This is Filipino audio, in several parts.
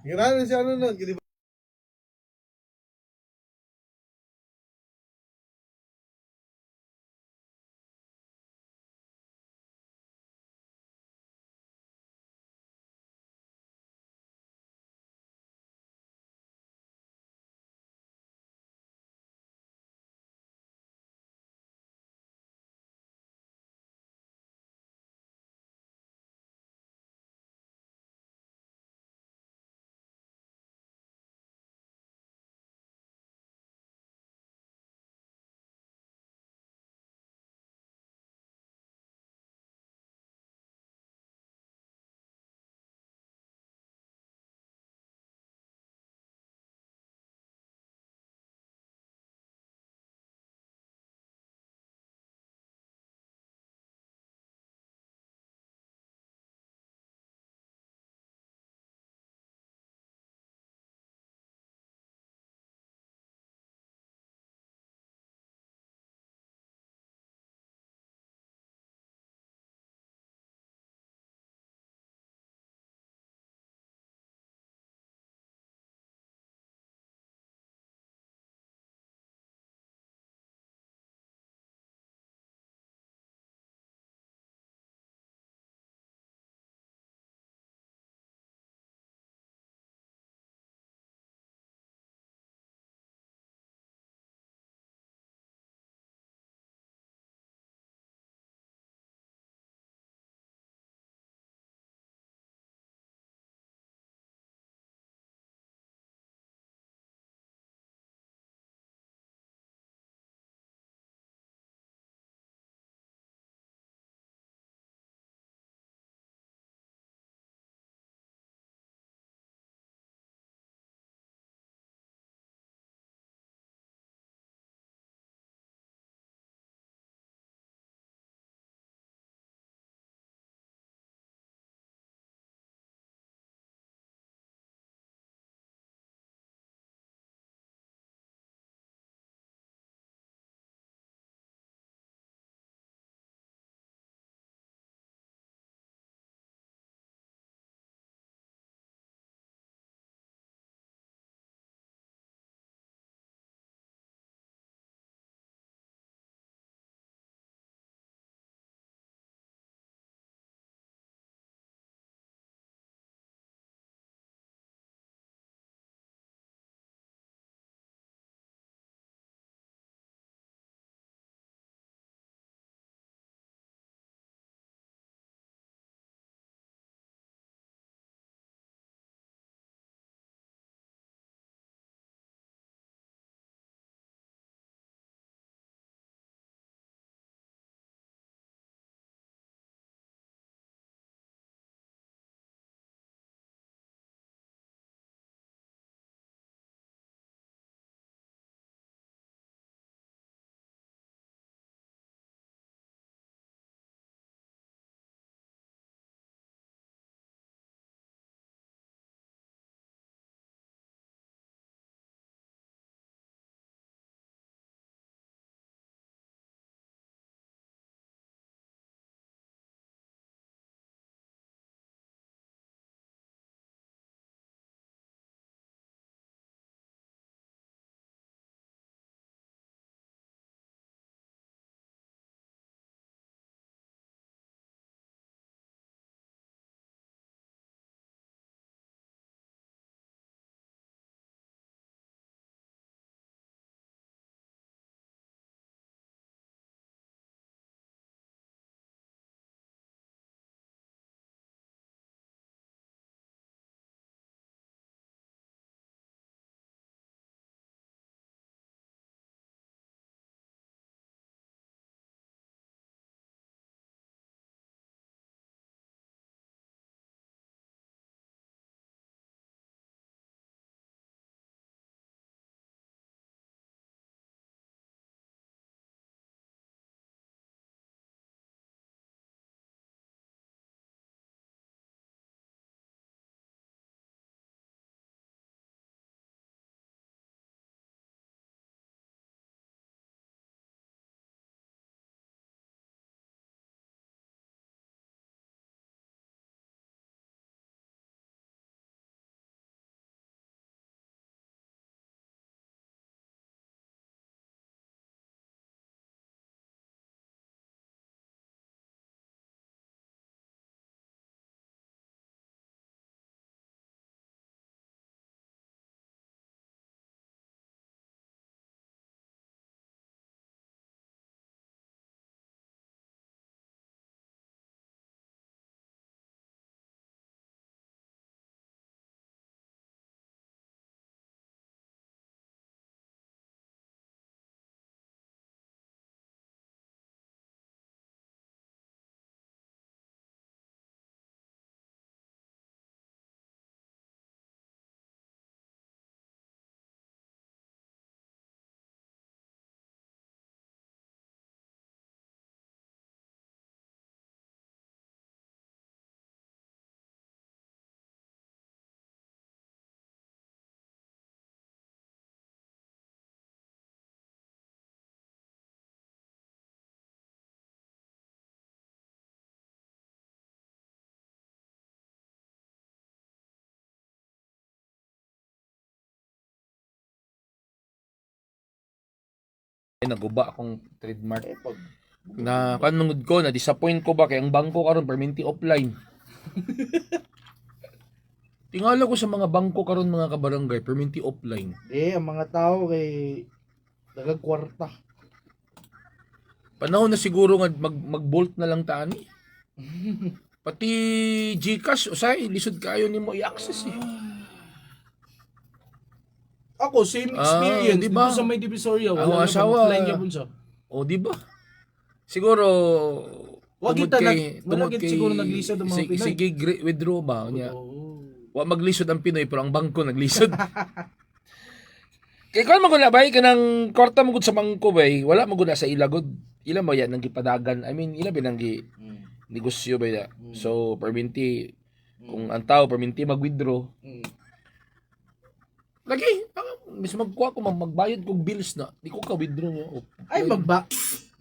Ginano si ano nun, naguba akong trademark. Pag Na kanungod ko na disappoint ko ba kay ang bangko karon permanente offline. Tingala ko sa mga bangko karon mga kabarangay permanente offline. ang mga tao kay nagagkwarta. Panahon na siguro nga mag-bolt na lang tani. Pati GCash usay lisod kayo nimo i-access eh. Ako, same experience. di ba? Dito sa may Divisoria, Ako, wala asawa. offline yapon siya. O di ba? Siguro Wag tungod kita tungod wala siguro naglisod ang mga Pinoy. Sige, withdraw ba niya. Oo. Wa maglisod ang Pinoy pero ang bangko naglisod. Kay kon maguna bay kanang kwarta mo gud sa bangko bay, wala mo gud sa ilagod. Ila mo yan nang gipadagan. I mean, ila binanggi negosyo ba ya. So, perminti kung ang tao perminti mag-withdraw. Lagi, mis magkuha ko magbayad kog bills na. Di ko ka withdraw mo. Ay,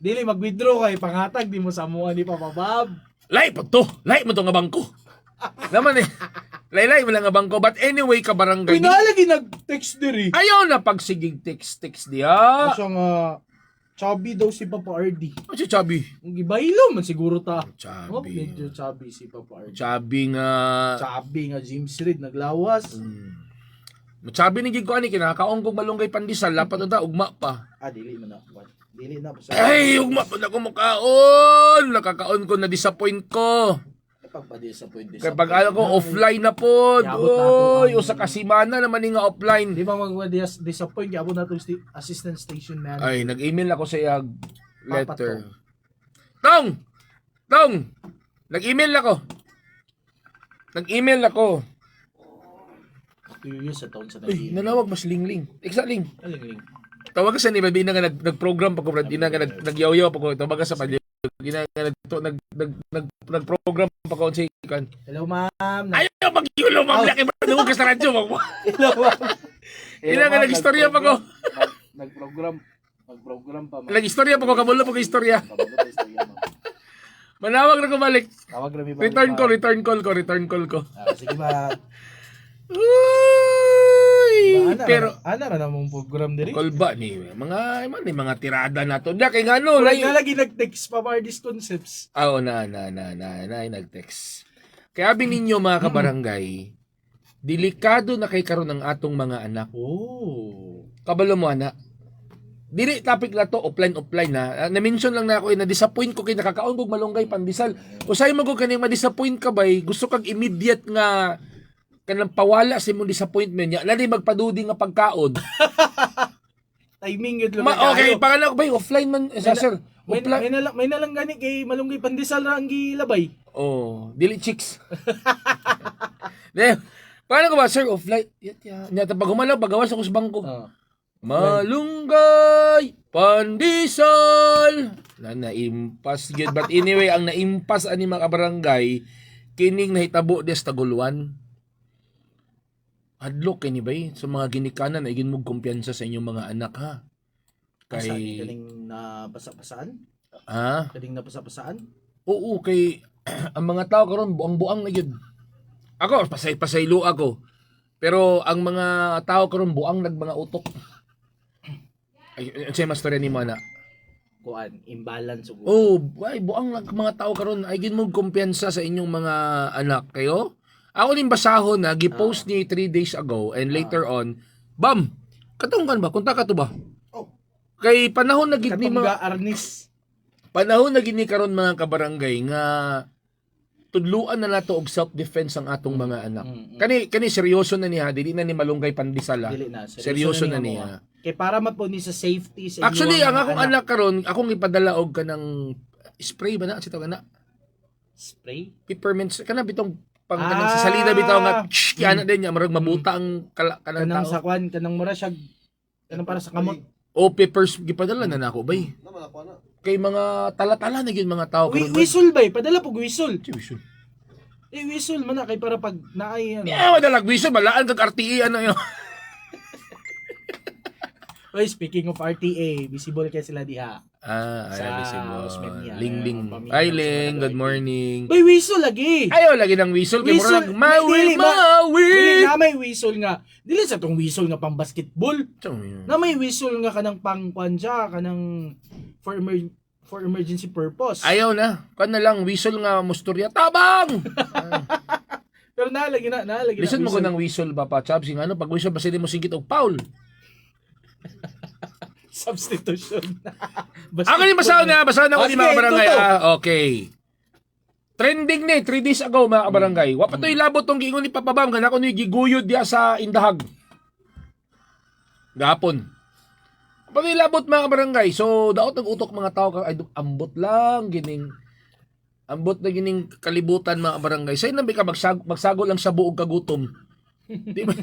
dili mag-withdraw kay panghatag di mo sa mua ni Papa Bob. Lay pa to. Lay mo to nga bangko. Naman eh. Lay mo lang nga bangko. But anyway, kabarangay. Pinalagi nag-text diri. Ayaw na pagsigig text diya. Kasi nga chubby daw si Papa RD. Ano si Chubby? Ang gibaylo man siguro ta. Oh, Chubby. medyo chubby si Papa RD. Chubby nga. Chubby nga James Reid naglawas. Chubby ni gid ko ani kinakaon kog malunggay pandesal lapat ta ugma pa. Dili man na. Dili na pa Ay, ugma pa na ko mukaon. Nakakaon ko na disappoint ko. Pagpa-disappoint. Kaya pag ano ko offline na po. Oy, usa ka semana naman ni nga offline. Di ba magpa-disappoint yabo na to assistant station manager. Ay, nag-email ako sa iya Papa letter. Tong. Nag-email ako. Curious sa taon sa Ay, nanawag mas lingling. Exactly. Aling. Tawag ka sa ni Babi na nga nag-program pa ko, Brad. Ina nga nagyaw-yaw pa ko. Tawag ka sa padyo. Ina nga nag-program pa ko sa ikan. Hello ma'am. Ayaw mag-yulo, ma'am. Laki ba nung ka sa radyo, ma'am? Hello ma'am. Ina nga nag-istorya pa ko. Nag-program pa ma'am. Nag-istorya pa ko. Kamulo pa ko istorya. Manawag na ko balik. Tawag na mi ba? Return call ko. Sige ba. Uy! Pero, ana ra namong program diri. call ba ni mga tirada na to. Da kay ngano, Wala na lagi nag-text pa Bardis Concepts. Oo, nag-text. Kaya abi ninyo mga kabarangay, delikado na kay karon ang atong mga anak. Oh. Kabalo mo ana. Dili topic na to offline na. Na-mention lang na ako na disappoint ko kay nakakaon kog malunggay pandesal. Usay mo ko kaning ma-disappoint ka bay, gusto kag immediate nga kanang pawala sa imong disappointment niya. Lali magpadudi nga pagkaon. Timing yun Okay, pangala ko bay offline man sir. May nalang gani kay malunggay pandesal ra ang gilabay. Oh, dili chicks. De, paano ko ba sir offline? Nya pag humalaw pagawas ako sa bangko. Malunggay pandesal. Naimpas gyud but anyway ang naimpas ani mga kabarangay kining nahitabo des taguluan. Adlok kini bay sa mga ginikanan ay ginmog kumpiyansa sa inyong mga anak ha. Kay kaning na basa-basaan? Ha? Kaning na basa-basaan? Oo, kay ang mga tao karon buang-buang na gyud. Ako pasaylo ako. Pero ang mga tao karon buang mga utok. Ay, say mastorya ni mana. Kuan, imbalance ug. Oh, ay buang mga tao karon ay ginmog kumpiyansa sa inyong mga anak kayo. Ako din basahon na gi-post ni 3 days ago and later on, bam, katong kan ba? Kunta ka to ba? Oh. Kay panahon na gid ni Katong Arnis. Panahon na gid ni karon mga kabarangay nga tudluan na nato og self-defense ang atong mga anak. Kani seryoso na niya, dili na ni malunggay pandisala. Dili na. Seryoso na niya. Kay para mapo ni sa safety sa Actually, ang akong anak karon, akong ipadala og kanang spray ba na sa na? Spray? Peppermint kana bitong pang kanang sa salida bitaw nga kiana din niya marag mabuta ang kanang Kanang tao. sa kwan, kanang mura siya kanang para sa kamot. O peppers gipadala na nako bay. Kay mga tala-tala na gyud mga tao karon. Whistle bay, padala pug whistle. Whistle. Whistle man na kay para pag naay ano. Yeah, madalag whistle balaan kag RTE ano yo. Oy, speaking of RTA, visible kay sila diha. Sa visible. Osmeña. Ling. Pamilya Ay, sa Ling, good Manaloy. morning. May whistle lagi. Ayaw, lagi ng whistle. Kaya mura lang, Dili mawi. na may whistle nga. Dili sa tong whistle nga pang basketball. Hmm. Na may whistle nga kanang pang kwan siya, kanang for emergency purpose. Ayaw na. Kan na lang, whistle nga, musturya. Tabang! Pero nalagi na Listen mo ko whistle. ng whistle ba pa, Chabs? Yung ano, pag whistle, basta mo singkit o foul. Substitution. Ako din basaw na ko di mga barangay. tuto. Okay. Trending ni 3 days ago mga kabarangay. Wa pa to'y labot tong giingon ni Papabam nga nako ni giguyod dia sa indahag. Gapon. Wa pa to'y labot mga kabarangay. So daot nag-utok mga tao kay ambot lang gining ambot na gining kalibutan mga kabarangay. Say nabi ka magsago lang sa buog kagutom. Di ba?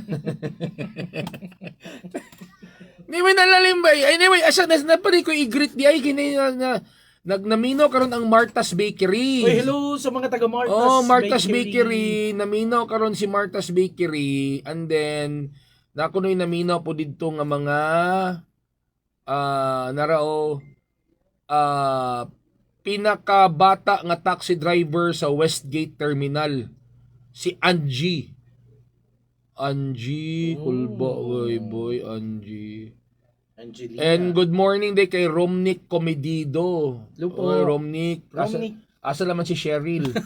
Di ba nalalim ba? Anyway, asa na pa rin ko i-greet di ay kini na nagnamino karon ang Martha's Bakery. Oy, hello sa mga taga Martha's Oh, Martha's Bakery. Naminaw karon si Martha's Bakery and then nakunoy naminaw po didto nga mga narao pinakabata nga taxi driver sa Westgate Terminal si Angie. Kulba, boy, Angie. Angelina. And good morning day kay Romnick Comedido. Hello po. Oy, Romnick. Romnick. Asa naman si Cheryl.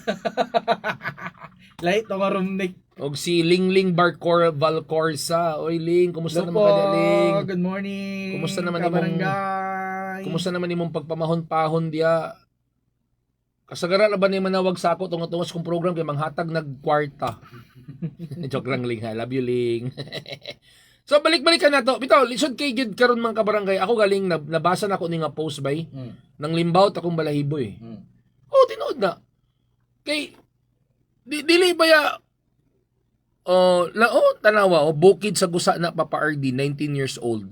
Light nga Romnick. Og si Lingling Valcorsa. Oy, Ling, kumusta Hello naman po. ka Ling? Good morning. Kumusta naman kabarangay? Kumusta naman imong pagpamahon-pahon dia? Kasagara na ba ni manawag sa ako tungo-tungos kong program kay manghatag nagkwarta. Joke lang Ling ha. Love you Ling. So balik-balikan na to. Bitaw, lisod kay gid karon mga kabarangay. Ako galing nabasa na ko ni nga post bay nang limbaw ta kong balahibo eh. Oh, tinuod na. Kay dili ba ya tanawa bukid sa gusa na Papa RD 19 years old.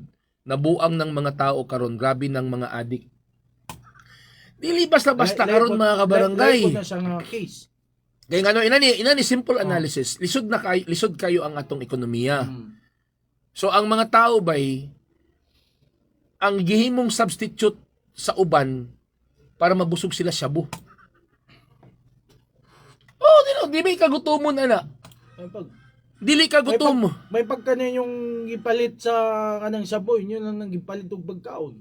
Nabuang ng mga tao karon, grabe ng mga adik. Dili basta-basta karon mga kabarangay. Live po na siya nga case. Kaya ano inani simple analysis. Lisod kayo ang atong ekonomiya. So ang mga tao bay ang gihimong substitute sa uban para mabusog sila shabu. Oh, di ba kagutomon ana? Dili kagutom. May pagkana yung gipalit sa kanang saboy, yun ang gipalit og pagkaon.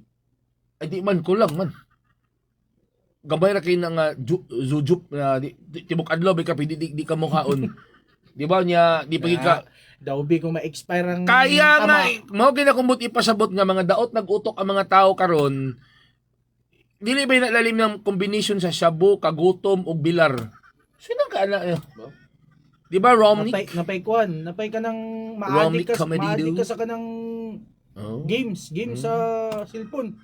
Ay di man kulang man. Gabay ra kay na nga zujup na tibok adlaw bay ka di ka mukhaon. Di ba niya di pagi ka Daw bi kung ma-expire ang kaya nga ama. mao ginakumbot ipasabot nga mga daot nag-utok ang mga tao karon. Dili ba nalalim ng combination sa shabu, kagutom ug bilar. Sino ka ana? Di ba Romnick? Napay ka ng Romnick maadik ka sa kanang games sa cellphone.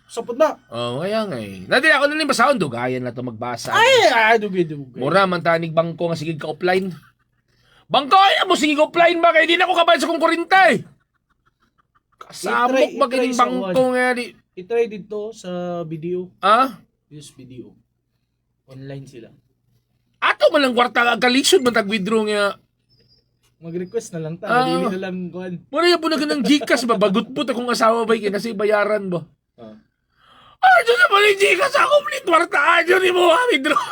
Sapod na. Oh, kaya nga eh. Nadi ako na basahon dugayan na to magbasa. Ay, dugi. Mura man tanig bangko nga sige ka offline. Bangko ay mo sige ka offline ba kay di na ko kabayad sa kong kuryente. Kasamok ba kining bangko nga di. I-try dito sa video. Use video. Online sila. Ato man lang kwarta kalisod man tag-withdraw nga. Mag-request na lang ta, dili na lang kuan. Mura ya po na ganang Gcash ba bagut po akong asawa ba kay nasi bayaran ba. Diyo na pala yung Gcash ako plit kwarta adyo ni mo withdraw.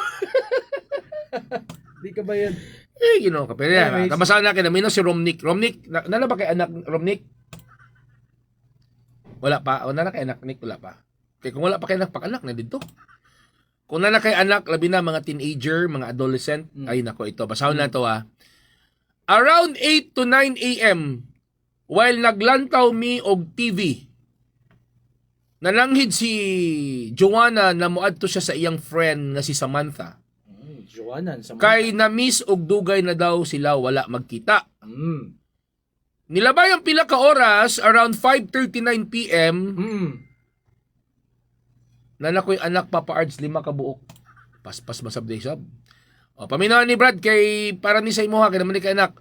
Di ka bayad. Ginawa ka. Pero yan, tabasahan na kinamino si Romnick. Romnick, nala ba kay anak Romnick? Wala pa. O nala kay anak Nick, wala pa. Kaya kung wala pa kay anak, pak-anak na dito. Kung nala kay anak, labi na mga teenager, mga adolescent, ay nako ito. Basahon na ito Around 8 to 9 a.m., while naglantaw mi og TV, nalanghid si Joanna na muadto siya sa iyang friend nga si Samantha. Joanna, Kay na-miss og dugay na daw sila wala magkita. Nilabay ang pila ka oras around 5:39 p.m. Nanakoy anak Papa Ards 5 ka buok. Paspas masabday sab. O paminaw ni Brad kay para ni sa imuha kay naman ni kay anak.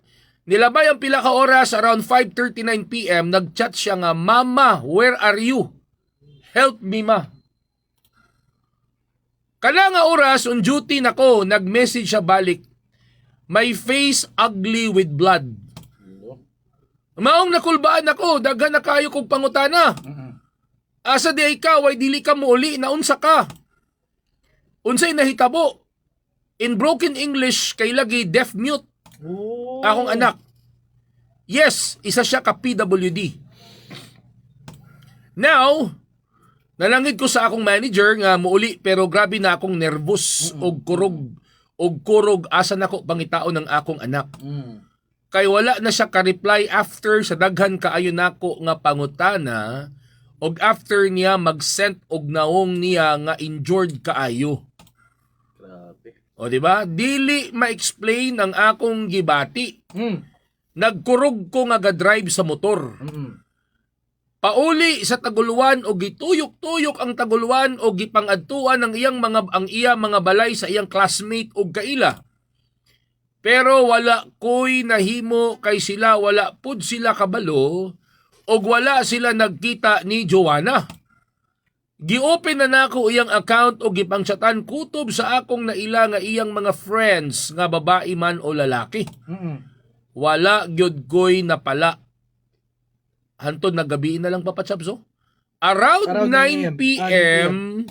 Nilabay ang pila ka oras around 5:39 p.m. Nagchat siya nga, "Mama, where are you? Help me ma." Kana nga oras on duty nako, nag-message siya balik. "My face ugly with blood." Maong nakulbaan ako, daghan na kayo kong pangutana. Asa di ikaw ay dili ka muuli na unsa ka. Unsay nahitabo? In broken English kay lagi deaf mute Oh. akong anak. Yes, isa siya ka PWD. Now, nalangid ko sa akong manager nga muuli pero grabe na akong nervous og kurog asa nako pangitaon ng akong anak. Kay wala na siya ka-reply after sa daghan kaayo nako nga pangutana og after niya mag-send og naong niya nga injured kaayo. Grabe. O di ba? Dili ma-explain ang akong gibati. Nagkurog ko nga ga-drive sa motor. Pauli sa Taguluan o gituyok-tuyok ang Taguluan o gipangadtuan ang iyang mga balay sa iyang classmate o kaila. Pero wala ko'y nahimo kay sila wala pud sila kabalo o wala sila nagkita ni Joanna. Gi-open na nako iyang account o gipangchatan kutob sa akong naila nga iyang mga friends nga babae man o lalaki. Wala gyud ko'y napala. Hantod na gabi na lang papachapso. Around 9 p.m.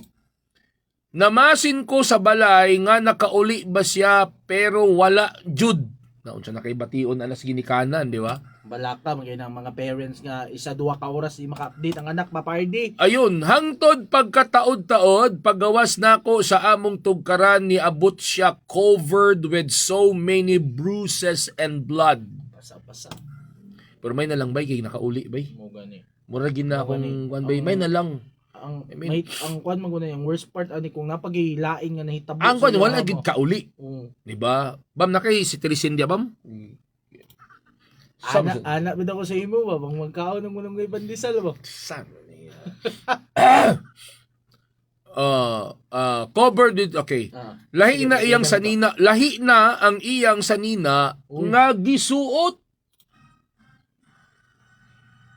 Namasin ko sa balay nga nakauli ba siya pero wala jud. Naon siya nakaibation alas ginikanan, di ba? Balaka mga ng mga parents nga isa duwa ka oras di maka-update ang anak mapardi. Ayun, hangtod pagkataod-taod, paggawas nako sa among tugkaran ni abot siya covered with so many bruises and blood. Basa-basa. Pero may nalang bay kay nakauli bay. Mo gani. Muragin na akong one bay, may nalang. Ang I mean, ang kwan man guna yung worst part ani kung napagilain nga nahitabo. ang kwan wala gid kauli. Oo. Di ba? Bam na kay si Tricindia bam? Anak bitaw ko sa imo ba bang magkaon ng mulong pandesal ba? Sana niya. Covered with, okay. Lahi na iyang sanina, lahi na ang iyang sanina nga gisuot.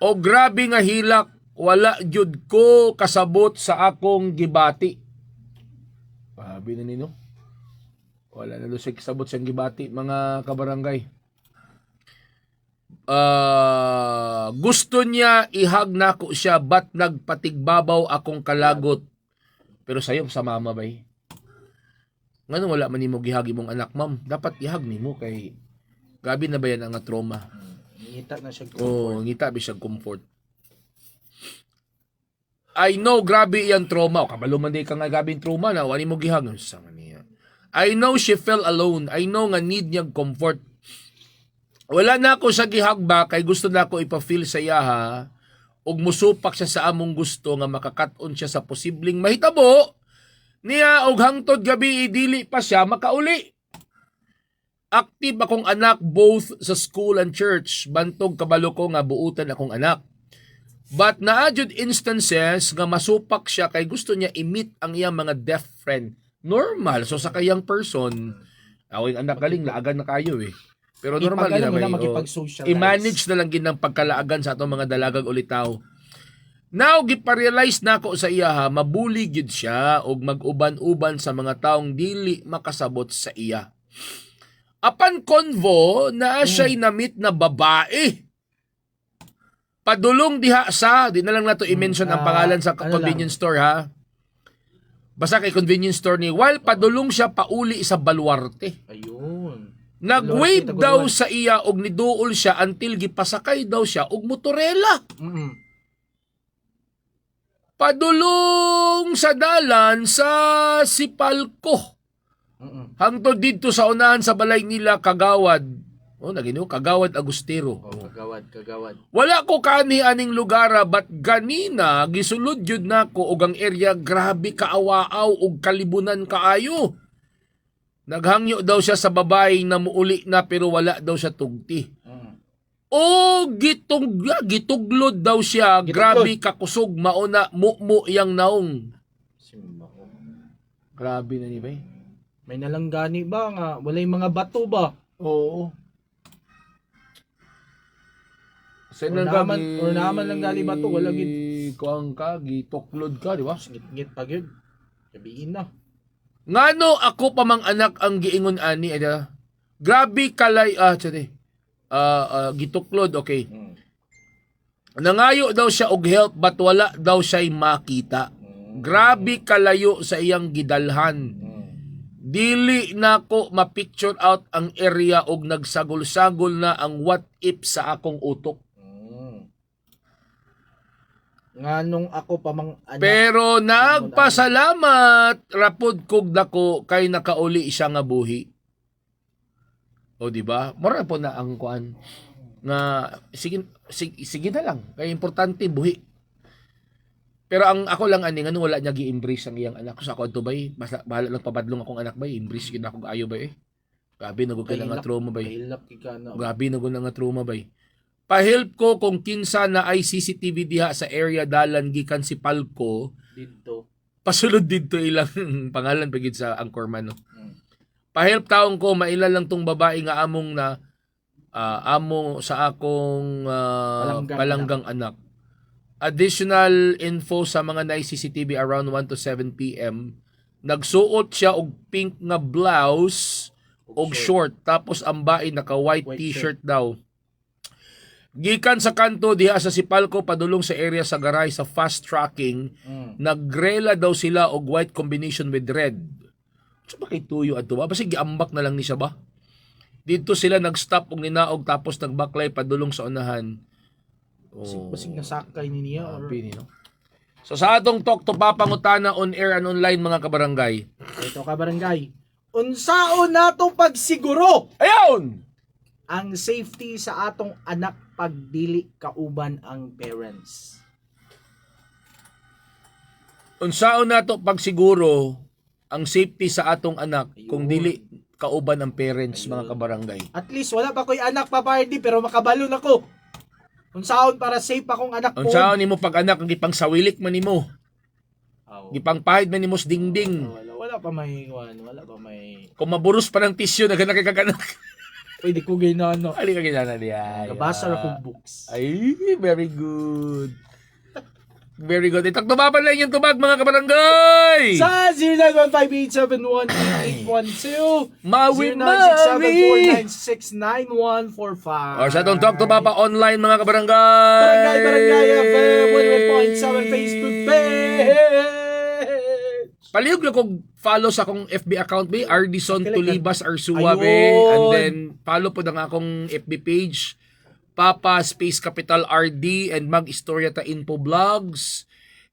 O grabe nga hilak, wala jud ko kasabot sa akong gibati. Sabi na nino. Wala na lusig kasabot siyang gibati, mga kabarangay. Gusto niya ihag nako siya but nagpatigbabaw akong kalagot. Pero sayo sa mama bay. Ngano wala man nimo gihagi mong anak, ma'am? Dapat ihag nimo kay grabe na ba yan ang trauma. Ngita na siya comfort. Ngita ba siya comfort. I know grabe yan trauma. O kabalo man di ka nga grabe trauma na wala mo gihag. Niya. I know she felt alone. I know nga need niya comfort. Wala na ako sa gihagba kay gusto na ako ipa-feel sa iyaha ug musupak siya sa among gusto nga makakaton siya sa posibleng mahitabo niya og hangtod gabi dili pa siya makauli. Active akong anak both sa school and church. Bantog kabalo ko nga buutan akong anak. But naadjud instances nga masupak siya kay gusto niya i-meet ang iyang mga deaf friend. Normal. So sa kayang person, awing anak galing, laagan na kayo eh. Pero normal gina ba? I-manage na lang ginang pagkalaagan sa atong mga dalagag ulitaw. Now, giparealize na ako sa iya ha, mabuli gid siya og mag-uban-uban sa mga taong dili makasabot sa iya. Apan convo na siya'y namit na babae. Padulong diha sa, di na lang nato i-mention ang pangalan sa convenience store ha. Basta kay convenience store ni, while padulong siya pauli sa baluarte. Ayun. Nag-wave daw sa iya og niduol siya until gipasakay daw siya og motorela. Padulong sa dalan sa Sipalco. Hangtod dito sa unahan sa balay nila Kagawad. Nagino Kagawad Agustero. Kagawad. Wala ko kani aning lugar but ganina gisulod jud nako og ang area grabe kaawaaw og kalibunan kaayo. Naghangyo daw siya sa babae na muuli na pero wala daw siya tugti. O gituglod daw siya. Grabe kakusog mauna mumu yang naong. Grabe na ni bay. May nalanggani ba nga walay mga bato ba? Oo. Or naman lang gali bato wala gid kuang ka gituklod ka, di ba? Ngit pa gyud. Sabihin na. Ngano ako pa mang anak ang giingon ani ada. Grabe kalay gituklod okay. Nangayo daw siya og help but wala daw siya'y makita. Grabe kalayo sa iyang gidalhan. Dili nako ma-picture out ang area og nagsagol-sagol na ang what if sa akong utok. Nganong ako pa mang anak. Pero nagpasalamat rapod kog dako kay nakauli siya nga buhi. O di ba? Mura po na ang kuan nga sige na lang. Kay importante buhi. Pero ang ako lang ani nga wala niya gi-embrace ang iyang anak. Sa ako adto bay, basta bahala lang pabadlong akong anak bay, embrace gid ako ayo bay eh. Gabi na gud kay nga trauma bay. Kahilap ka na. Gabi na gud nga trauma bay. Pa-help ko kung kinsa na ay CCTV diha sa area dalan gikan si Palco. Dito. Pasulod dito ilang pangalan pagid sa Anchorman no. Pa-help taong ko maila lang tong babae nga among na amo sa akong palanggang anak. Additional info sa mga na CCTV around 1 to 7 p.m. Nagsuot siya og pink nga blouse og short tapos ang bae naka white t-shirt daw. Gikan sa kanto diha sa Sipalco padulong sa area sa garay sa fast tracking, nagrela daw sila og white combination with red. So ba kay tuyo adto ba? Basta giambak na lang ni siya ba? Dito sila nag-stop og ninaog tapos nagbaklay padulong sa unahan. Basig nasakay ni niya. No? So sa atong talk to papangutana on air and online mga kabarangay. Ito kabarangay. Unsaon nato pagsiguro Ayun! ang safety sa atong anak pag dili kauban ang parents. Unsaon nato pagsiguro ang safety sa atong anak kung dili kauban ang parents mga kabarangay. At least wala pa ko'y anak pa party pero makabalo na ko. Unsaon para safe akong anak ko. Unsaon nimo pag anak ang gipang sawilik man nimo. Gipang pahid man nimo sa dingding. Wala pa may wala pa may Kung maburos pa ng tissue na kay kaganak. pwede ko ginano. Ali ka ginana diya. Nabasa akong books. Ay, very good. Very good. Itagtubapan lang yung tubag mga kabarangay. Sa 0915-871-8812 Mawi. 0967-496-9145 O sa itong talk to Papa online mga kabarangay. Barangay FM 101.7 Facebook page. Palihog lang kong follow sa akong FB account ba, Ardison Tulibas Arsua Ayun. be. And then follow po ng akong FB page, Papa Space Capital RD and Mag-Istorya ta Info Vlogs.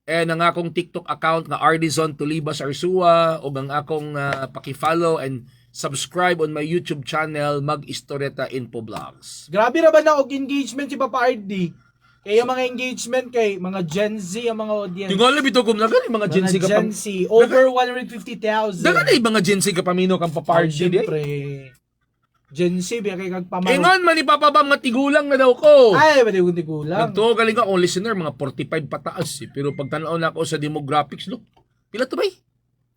And ang akong TikTok account nga Ardison Tulibas Arsua o ang akong paki-follow and subscribe on my YouTube channel Mag-Istorya ta Info Vlogs. Grabe ra ba na og engagement si Papa RD? Kaya mga engagement kay mga Gen Z ang mga audience. Yung alam ito kung nagan mga Gen Z ka Gen Z, over 150,000. Dagan na yung mga Gen Z ka pamino kang paparty di. Siyempre. Gen Z, biya kay kagpamaro. Ingon man ni Papa Bam nga tigulang na daw ko. Ay, pwede kong tigulang. Nagtuo galing akong listener, mga 45 pataas eh. Pero pag tanaw na ako sa demographics, no? Pila to ba eh?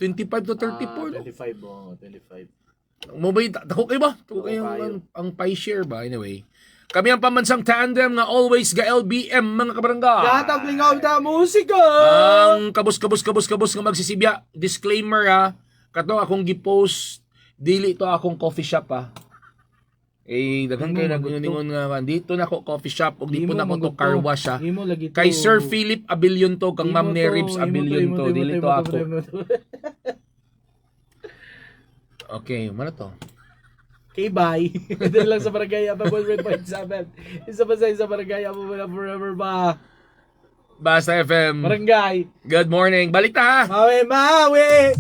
25 to 34, no? 25, oh, 25. Mo ba tako kayo ba? Tako kayo ang pie share ba? Anyway. Kami ang pamansang tandem nga always ga LBM mga kabarangay. Gatag lingaw na musika. Ang kabus nga magsisibya. Disclaimer ha. Kato akong gipost dili to akong coffee shop ha. Daghan kayo naguningon nga dito na ako coffee shop ug di po na ako to car wash ha. Kay Sir Philip Abilion to kang Ma'am Neribs Abilion to dili to ako. Okay, mana to? Okay, bye. Ito lang sa barangay Apa 100.7. Isa pa sa barangay Apa forever ba? Basta FM. Barangay. Good morning. Balik ta ha. Mawi.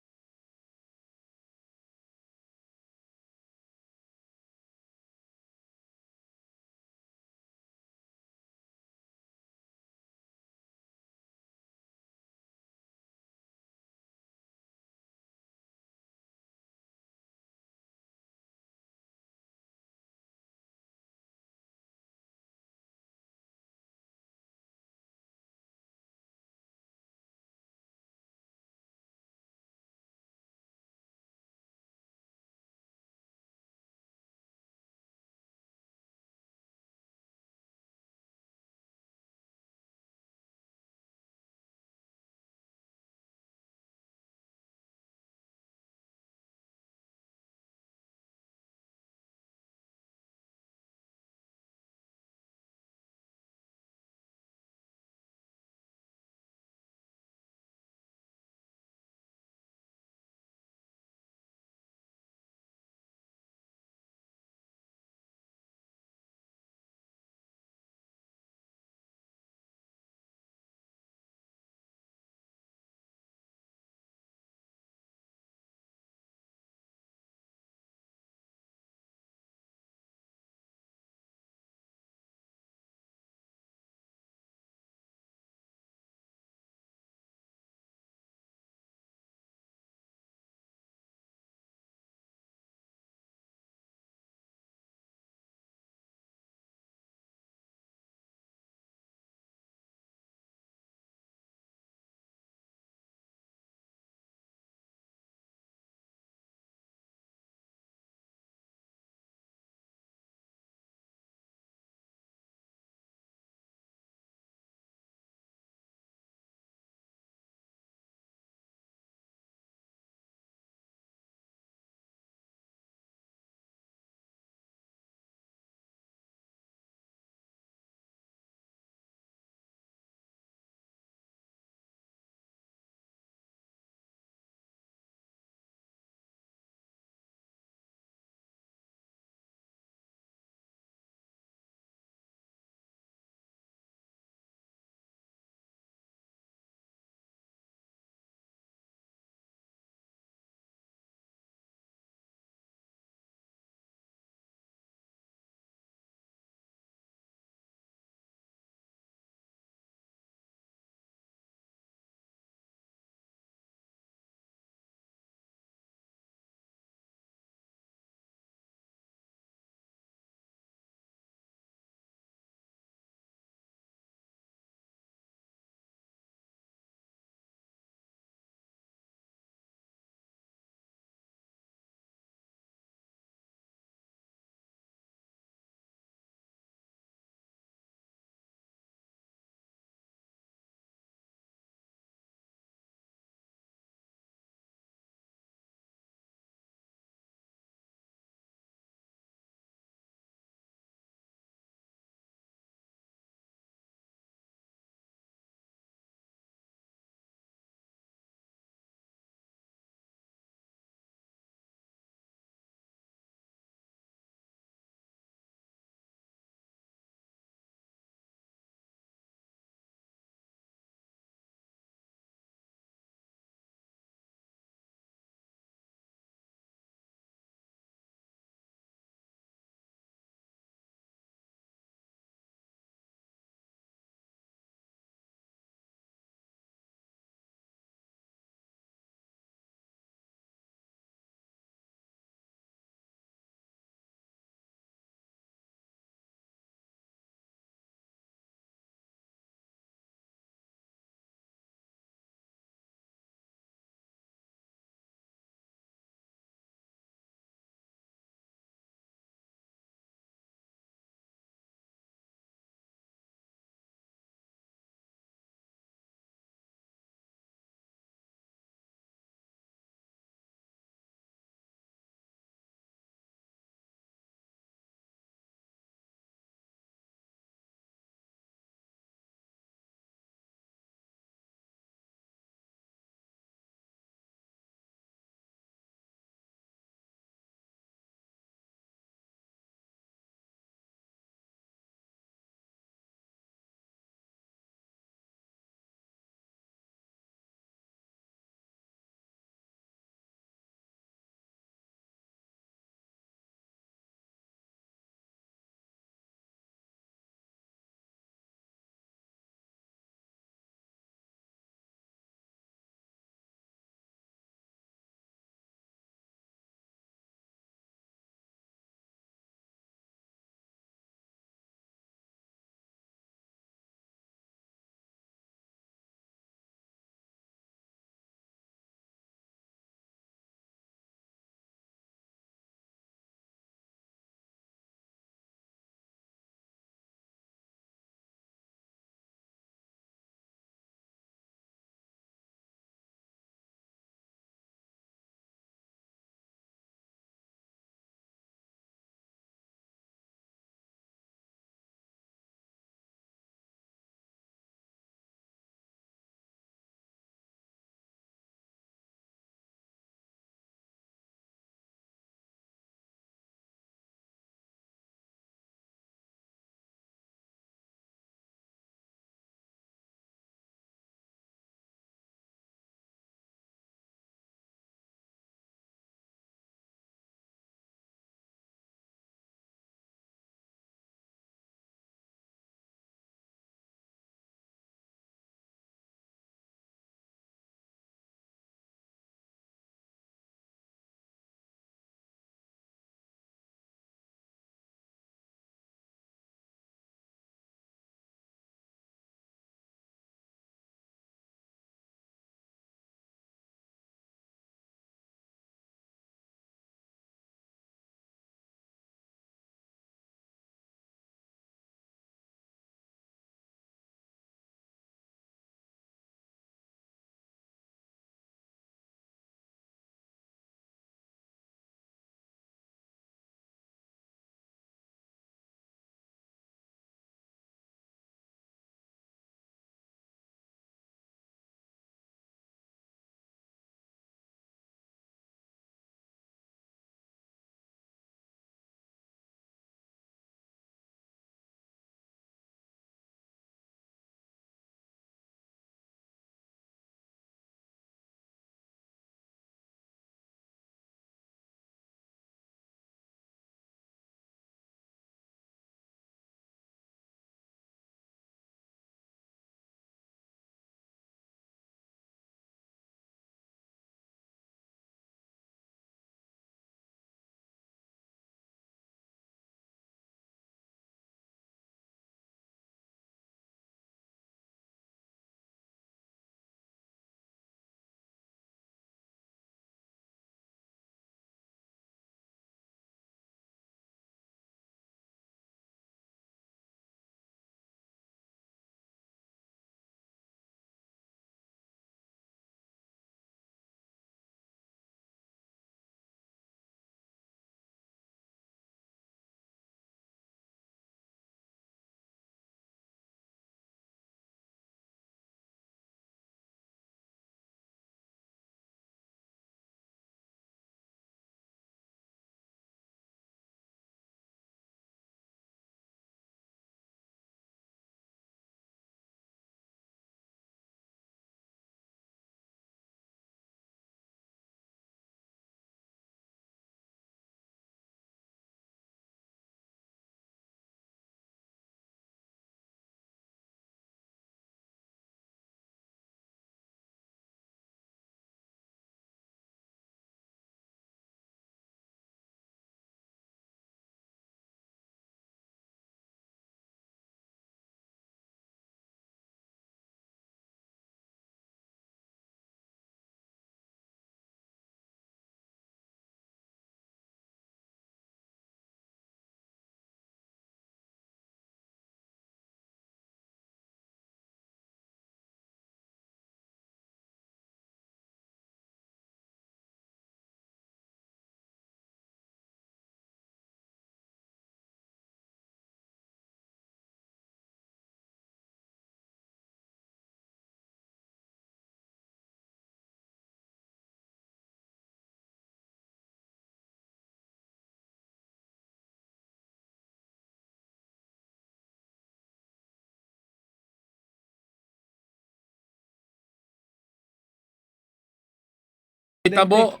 Itabo,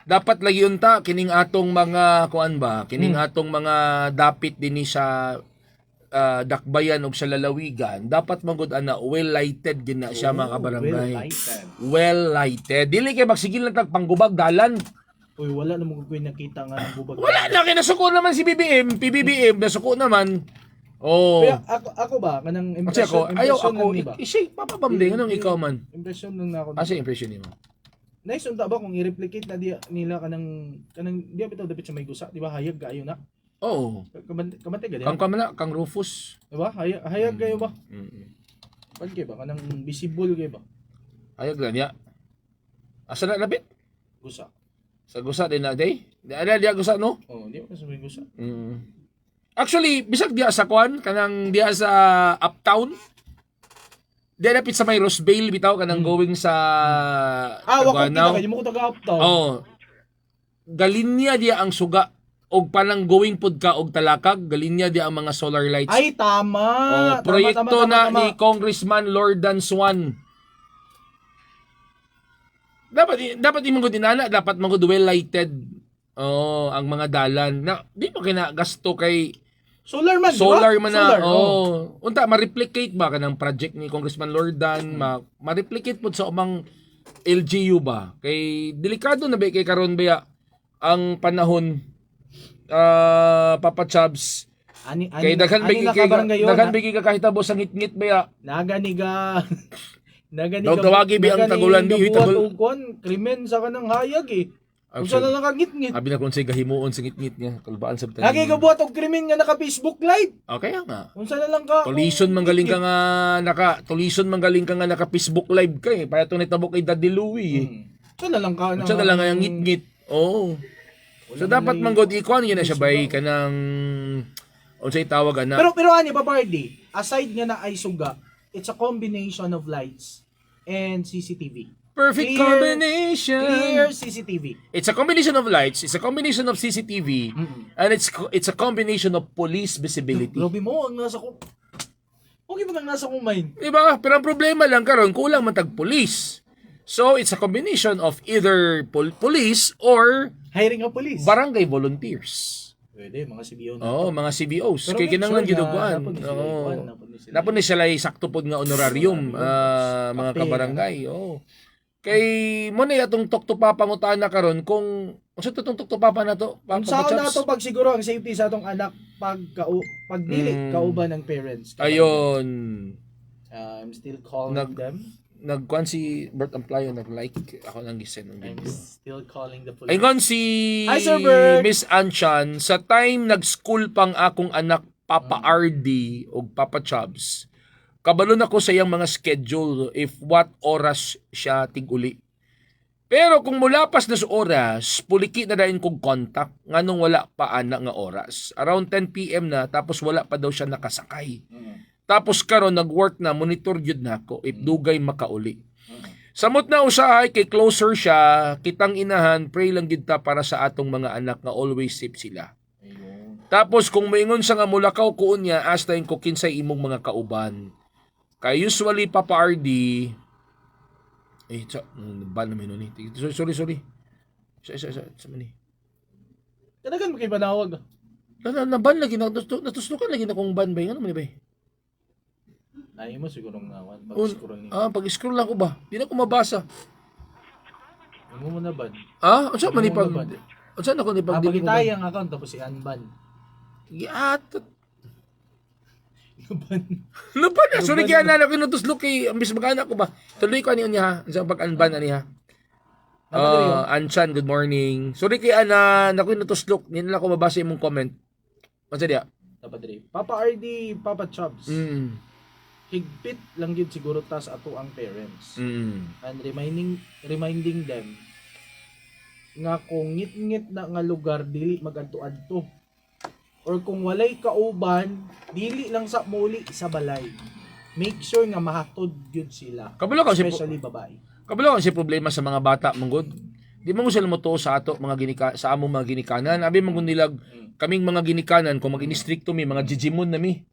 dapat lagi unta kining atong mga kuan ba, kining atong mga dapit dinhi sa dakbayan ug sa lalawigan, dapat magud ana well lighted gid na siya mga kabarangay. Well lighted. Dili kay magsigil lang tag panggubag dalan. Uy, wala na mo koy nakita nga ng bubag. Wala na kay nasuko naman si PBBM nasuko naman. Oh. Kaya ako ba kanang Kasi ako, ayaw impression ako, lang, diba? isi, papabamding, anong ikaw man? Impression lang na ako. Asa impression mo? Nice unta ba kung i-replicate na nila kanang di bitaw dapat sa may gusa, di ba? Hayag kaayo na. Oo. Kamante gani. Kang Rufus. Di ba? Hayag kayo ba? Mm. Pan kay ba kanang visible kay ba? Ayag lang ya. Asa na lapit? Gusa. Sa gusa din na day? Ada dia gusa no? Oh, di ba sa may gusa? Actually, bisag dia sa kwan, kanang dia sa uptown. Dia dapit sa may Roseville bitaw kanang going sa Wako Taguanaw. kita kay mo ko taga uptown. Oh. Galinya dia ang suga og panang going pud ka og talakag, galinya dia ang mga solar lights. Ay tama. Oh, proyekto na ni Congressman Lordan Swan. Dapat imong dinala, dapat magud well lighted. Oh, ang mga dalan. Na di mo gasto kay Solar man, solar diba? man na. Solar, Oh. Unta ma-replicate ba kanang project ni Congressman Lordan, ma-replicate pud sa umang LGU ba? Kay delikado na ba kay karon ba ang panahon Papa Chubs. Kay daghan bigi ka kahitabo sa ngit-ngit ba? Naganiga Tawagi bi ang tagulan bi krimen sa kanang hayag eh. Kung saan na nakangit-ngit. Abi na kung say gahimuon sa ngit-ngit niya, kalbaan sa Lagi ka buhat og krimen nga naka Facebook live. Okay nga. Kung saan na lang ka. Tulisan manggaling ka nga naka Facebook live ka eh. Para itong nitabo kay Daddy Louie eh. Saan na lang ka. Saan na lang nga yung ngit-ngit. Oo. So dapat manggod ikuan yun na siya bay ka ng unsay tawag na. Pero ani pa party, aside nga na ay suga, it's a combination of lights and CCTV. Perfect combination. Clear CCTV. It's a combination of lights, it's a combination of CCTV, and it's a combination of police visibility. Grabe mo, ang nasa ko. Okay ba ang nasa kong mind? Diba? Pero ang problema lang karon kulang man tag police. So it's a combination of either police or Hiring a police. barangay volunteers. Pwede, mga CBO na. Oo, mga CBOs. Pero Kaya make kinanglan sure giduguan. na Oo. napon Napon ni sila sakto pod nga honorarium, mga kabarangay. Oo. Kay mo na atong tuktupa pangutana karon kung unsa to tong tuktupa na to? Ang sao na to pag siguro ang safety sa atong anak pag dili kauban ng parents. Ayun. I'm still calling them. Nagkuan si Bert Amplayo nag-like ako nang gisend ng I'm video. still calling the police. Ayun si Hi, Sir Bert. Miss Anchan sa time nag-school pang akong anak Papa RD o Papa Chubs. Kabalo na ko sa iyang mga schedule if what oras siya tig-uli. Pero kung mulapas na sa oras, puliki na dahin kong contact nganong wala pa ana nga oras. Around 10 PM na tapos wala pa daw siya nakasakay. Tapos karon nag-work na monitor gyud nako if dugay makauli. Samot na usahay kay closer siya, kitang inahan pray lang gyud ta para sa atong mga anak nga always safe sila. Tapos kung maingon sa nga mulakaw kuon niya astayin ko kinsay imong mga kauban. Kay usually Papa RD ban naman ni. Sorry. Sa mani. Kanagan mo kay banawag. Ban lagi natuslukan lagi na kong ban ba ano man ba? Ay mo siguro ngawan pag-scroll ni. Pag-scroll lang ko ba? Di na ko mabasa. Mo na ban. Unsa man ni pag unsa na ko ni pag dili mo. Pagitay ang account tapos si Anban. Lupan na. Sorry kaya na kinutuslok kay ambis magana ko ba. Tuloy ko ani niya ha. Sa pag-unban ani ha. Anchan, good morning. Sorry kaya na kinutuslok. Hindi na ko mabasa imong comment. Unsa dia? Dapat diri. Papa RD, Papa Chubs. Higpit lang yun siguro tas ato ang parents. And reminding them nga kung ngit-ngit na nga lugar dili magadto-adto. Or kung walay kauban, dili lang sa muli sa balay. Make sure nga mahatod gyud sila. Kabalo ka especially babae. Kabalo kasi problema sa mga bata manggod. Di mo sila mo sa ato sa among mga ginikanan. Abi manggod nilag kaming mga ginikanan kung mag-inistrikto mi mga jijimon na mi.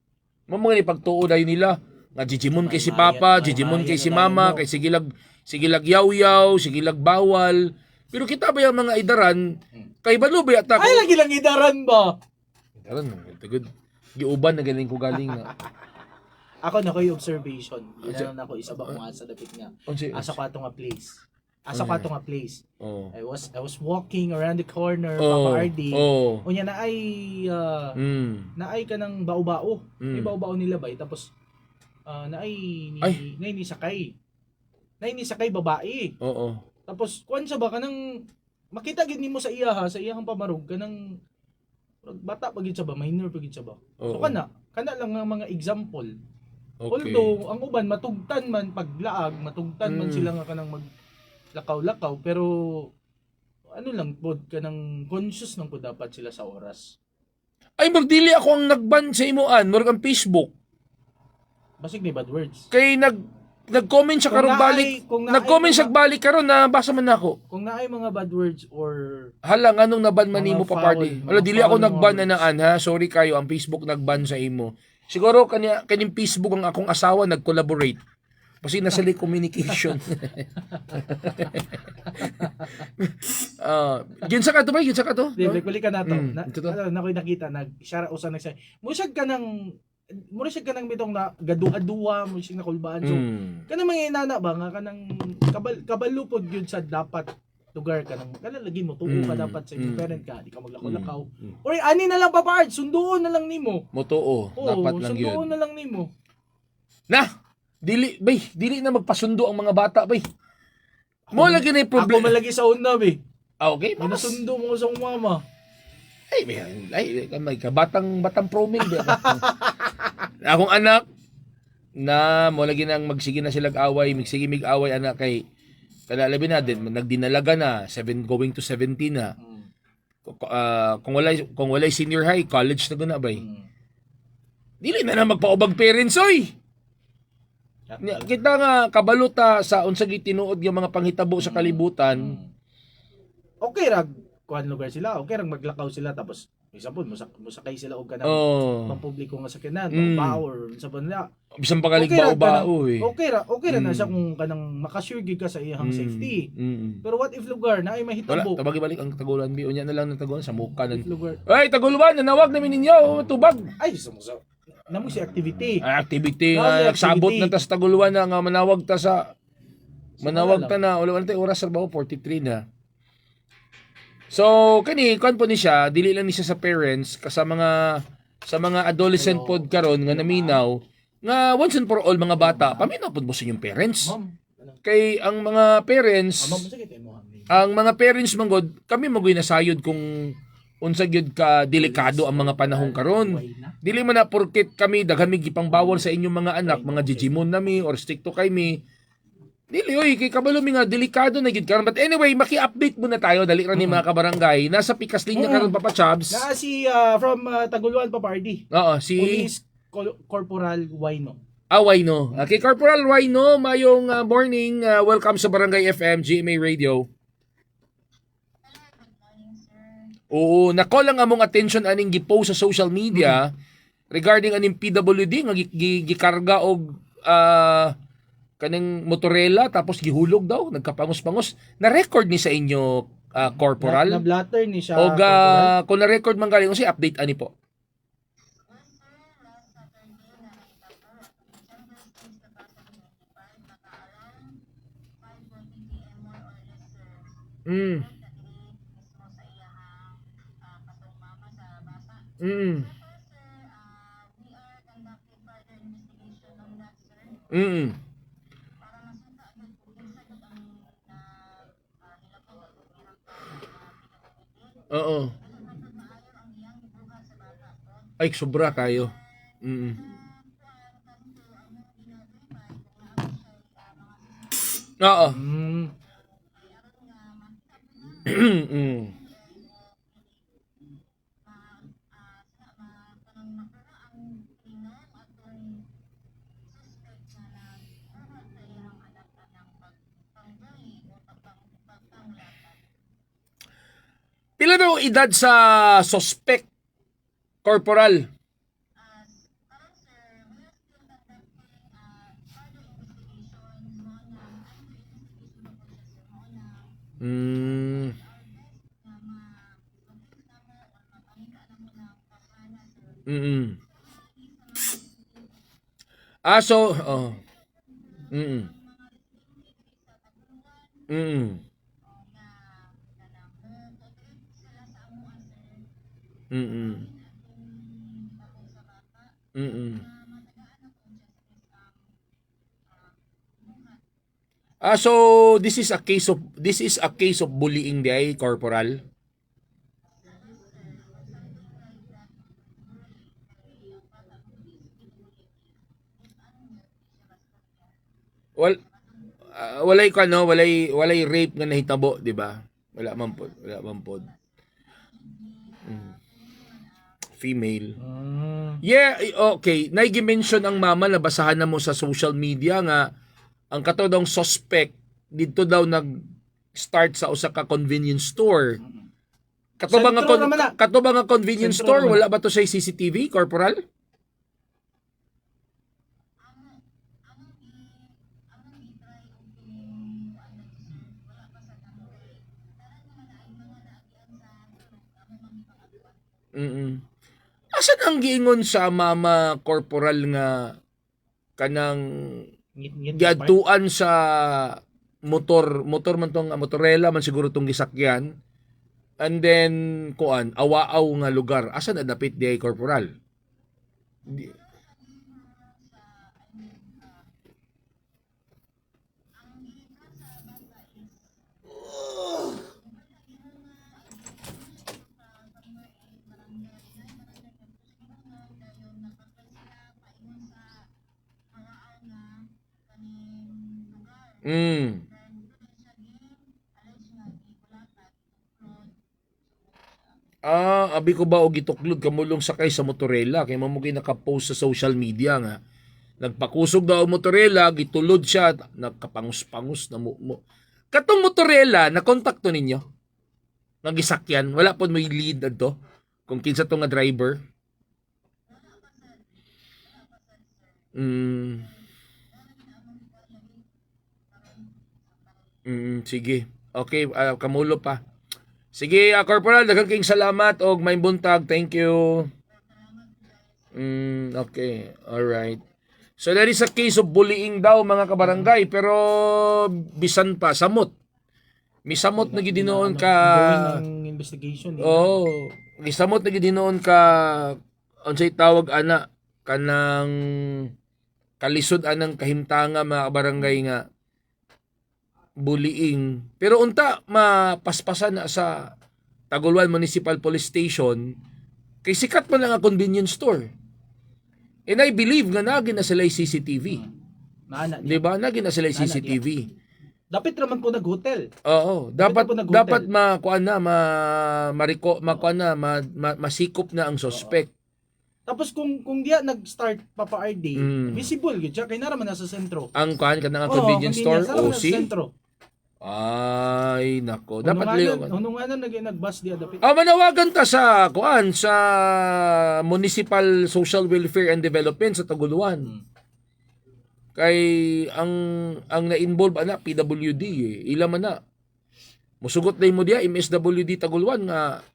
Mo mga ipagtuo dayon nila. Nga jijimon kay si Papa, jijimon kay si Mama, kay sigilag yaw-yaw, sigilag bawal. Pero kita ba yung mga idaran, kay balo ba yata Ay, lagi lang idaran ba? Idaran, good. Giuban na galing ko galing na. Ako na ko yung observation. Inanon ako isa ba kung sa dapit nga. Asa ko ato nga place. Oh. I was walking around the corner, Oh. Papa RD. Oh. Unya na ay naay ka ng bao-bao. May Mm. bao-bao nila ba? Tapos naay Ay. ni sakay. Naay ni sakay babae. Oo. Tapos kuan sa ba kanang makita gid nimo sa iya ha, sa iyang pamarog kanang bata pa gid sa ba, minor pa gid sa ba. So Oo. kana lang nga mga example. Okay. Although ang uban matugtan man paglaag, matugtan man sila nga kanang maglakaw-lakaw pero ano lang pod kanang conscious lang po dapat sila sa oras. Ay, magdili ako ang nagban sa imuan, murag ang Facebook. Basig ni bad words. Kay nag-comment siya karon balik. Nag-comment siya balik karon na basa man ako. Kung naay mga bad words or Hala anong naban man Mga nimo pa foul, party. mga Wala dili ako foul nagban na words. naan ha. Sorry kayo ang Facebook nagban sa imo. Siguro kaning Facebook ang akong asawa nag-collaborate. Kasi nasa communication. Ginsa ka to ba? Ginsa ka to? di balik ka na to. Ito to. Nakoy nakita nag-share usa nagsay. Musag ka nang bitong na gaduha-duha mo sing nakulbaan. So kanang mga inana ba nga kanang kabalupod gyud sa dapat lugar kanang lagi mo tuo ka dapat sa imong parent ka di ka maglakaw-lakaw. Or ani na lang papard sunduon na lang nimo. Motoo, dapat lang yun. Sunduon na lang nimo. Dili na magpasundo ang mga bata, bay. Mo lagi na yung Ako problema. malagi sa una be. Okay, Minasundo mo sa mama. may batang proming di ba? Akong anak na mo lagi nang magsige na sila away, magsige mig away anak kay kalalabi na din nagdinalaga na 7 going to 17 na. Kung walay senior high, college na guna bay. Dili na magpaubag parents oy. Kita nga kabaluta sa unsag tinuod nga mga panghitabo sa kalibutan. Okay ra kuan lugar sila, okay ra maglakaw sila tapos isa po musakay sila og kanang pampubliko nga sakyanan, power sa banla. Bisan pagalig bao-bao eh. Okay ra na siya kung kanang makasure gid ka sa iyang safety. Pero what if lugar na ay mahitabo? Wala, tabagi-balik ang Tagulan. Unya na lang ng Tagulan sa muka. Lugar. Ay, Taguluan, nanawag namin ninyo. Tubag. Ay, sumusa. Namo si activity. Activity, Activity. nagsabot na ta sa Taguluan na nga manawag ta sa manawag ta na. Wala tayo oras sa trabaho, 43 na. So, kuan po ni siya, dili lang ni siya sa parents, sa mga adolescent pod karon nga naminaw, nga once and for all mga bata, paminaw pod mo sa inyong parents. Ma'am. Kay ang mga parents, Ma'am, sakit mo. ang mga parents manggod, kami magoy nasayod kung unsa gyud ka delikado ang mga panahon karon. Dili man na porket kami daghan mi gipang bawal sa inyong mga anak, mga jijimon nami or stricto kay mi. Dili oy kay kabalo mi nga delikado na gyud karon. But anyway, maki-update muna tayo dali ra ni mga kabarangay. Nasa pikas linya karon Papa Chabs. Na si from Taguluan Papardi. Oo, si Police Corporal Wino. Wino. Kay Corporal Wino, mayong morning. Welcome sa Barangay FM GMA Radio. Oo, nako lang among attention aning gipost sa social media regarding aning PWD nga gikarga og kaning motorela tapos gihulog daw, nagkapangos-pangos. Na-record ni sa inyo corporal. Na-blatter ni siya. Og kung na-record man galing, si update ani po. Mm. Mm. Mm. Oo. Ay, sobra kayo. Mm. Oo. Mm. Pila daw edad sa suspect, corporal? Mm. Ah, so, oh. Mm. Mm. Mm. Mm. Ah, so this is a case of bullying di ay, corporal. Wal walay rape nga nahitabo, di ba? Wala man pod. Female. Yeah, okay. Nai-mention ang mama na basahan na mo sa social media nga ang kato daw suspect dito daw nag-start sa usa ka convenience store. Sentro naman na. Kato ba nga convenience Sentro store naman. wala ba to sa CCTV, corporal? Mm. Asan ang giingon sa mama corporal nga kanang Ngit-ngit. giadtuan sa motor man tong motorela man siguro tong gisakyan, and then kuan awaaw nga lugar, asa na dapit di ay corporal? Di- Mm. Abi ko ba og gituklod kamulong sakay sa motorela kay mamo naka-post sa social media nga nagpakusog daw ang motorela, gitulod siya, nagkapangus-pangus na mo. Katong motorela na kontakto ninyo. Nga gisakyan, wala po may lead adto kung kinsa to nga driver. Mm. Sige. Okay, kamulo pa. Sige, Corporal, daghang kayong salamat og may buntag. Thank you. Okay. All right. So there is a case of bullying daw mga kabarangay, pero bisan pa samot. Misamot na gid noon ka. Going ng investigation. Oh, misamot na gid noon ka unsay tawag ana kanang kalisod anang kahimtanga mga kabarangay nga bullying. Pero unta mapaspasan na sa Taguluan Municipal Police Station kay sikat man lang ang convenience store. And I believe nga nagin na sila CCTV. Naana Di ba? Nagin na sila CCTV. Dapat naman po nag-hotel. Oo, dapat po nag-hotel. dapat masikop na ang suspect. Tapos kung diya nag-start Papa RD, visible gyud siya kay naraman nasa sentro. Ang kuan kanang convenience store Sa OC. sentro. Ay, nako. Dapat liyo. Hununganan nag-bus diya dapat. Manawagan ta sa kuan sa Municipal Social Welfare and Development sa Taguluan. Kay ang na-involve ana PWD ila man na. Musugot na mo diya MSWD Taguluan nga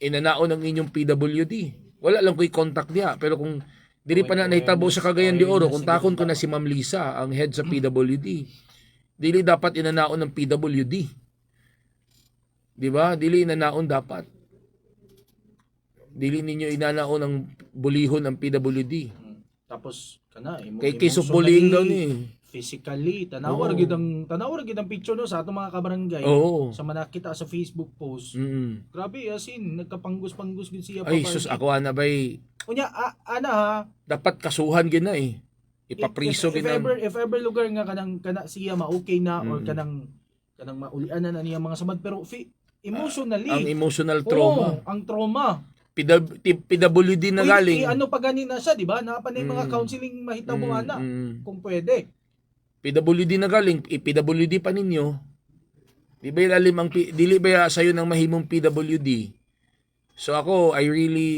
inanaon ang inyong PWD. Wala lang ko'y contact niya. Pero kung dili pa na nahitabo sa Cagayan de Oro, kung takon ko na si Ma'am Lisa, ang head sa PWD, dili dapat inanaon ng PWD. Di ba? Dili inanaon dapat. Dili ninyo inanaon ng bulihon ng PWD. Tapos kana Kay case of bullying daw ni. Physically, tanawar gid ang picture no sa atong mga kabarangay. Oo. Sa manakita sa Facebook post. Grabe asin nagkapanggus-panggus gid siya Ay, sus, ako ana ba'y Unya ana ha, dapat kasuhan gina eh. Ipapriso if gina. ever lugar nga kana siya ma-okay na or kanang maulian na niya mga samad pero emotionally Ang emotional trauma. ang trauma. PWD na galing. Ano pa gani na siya, di ba? Napanay mga counseling mahitabo ana kung pwede. PWD na galing, PWD pa ninyo. Di ba ilalim ang dili ba sayo ng mahimong PWD? So ako, I really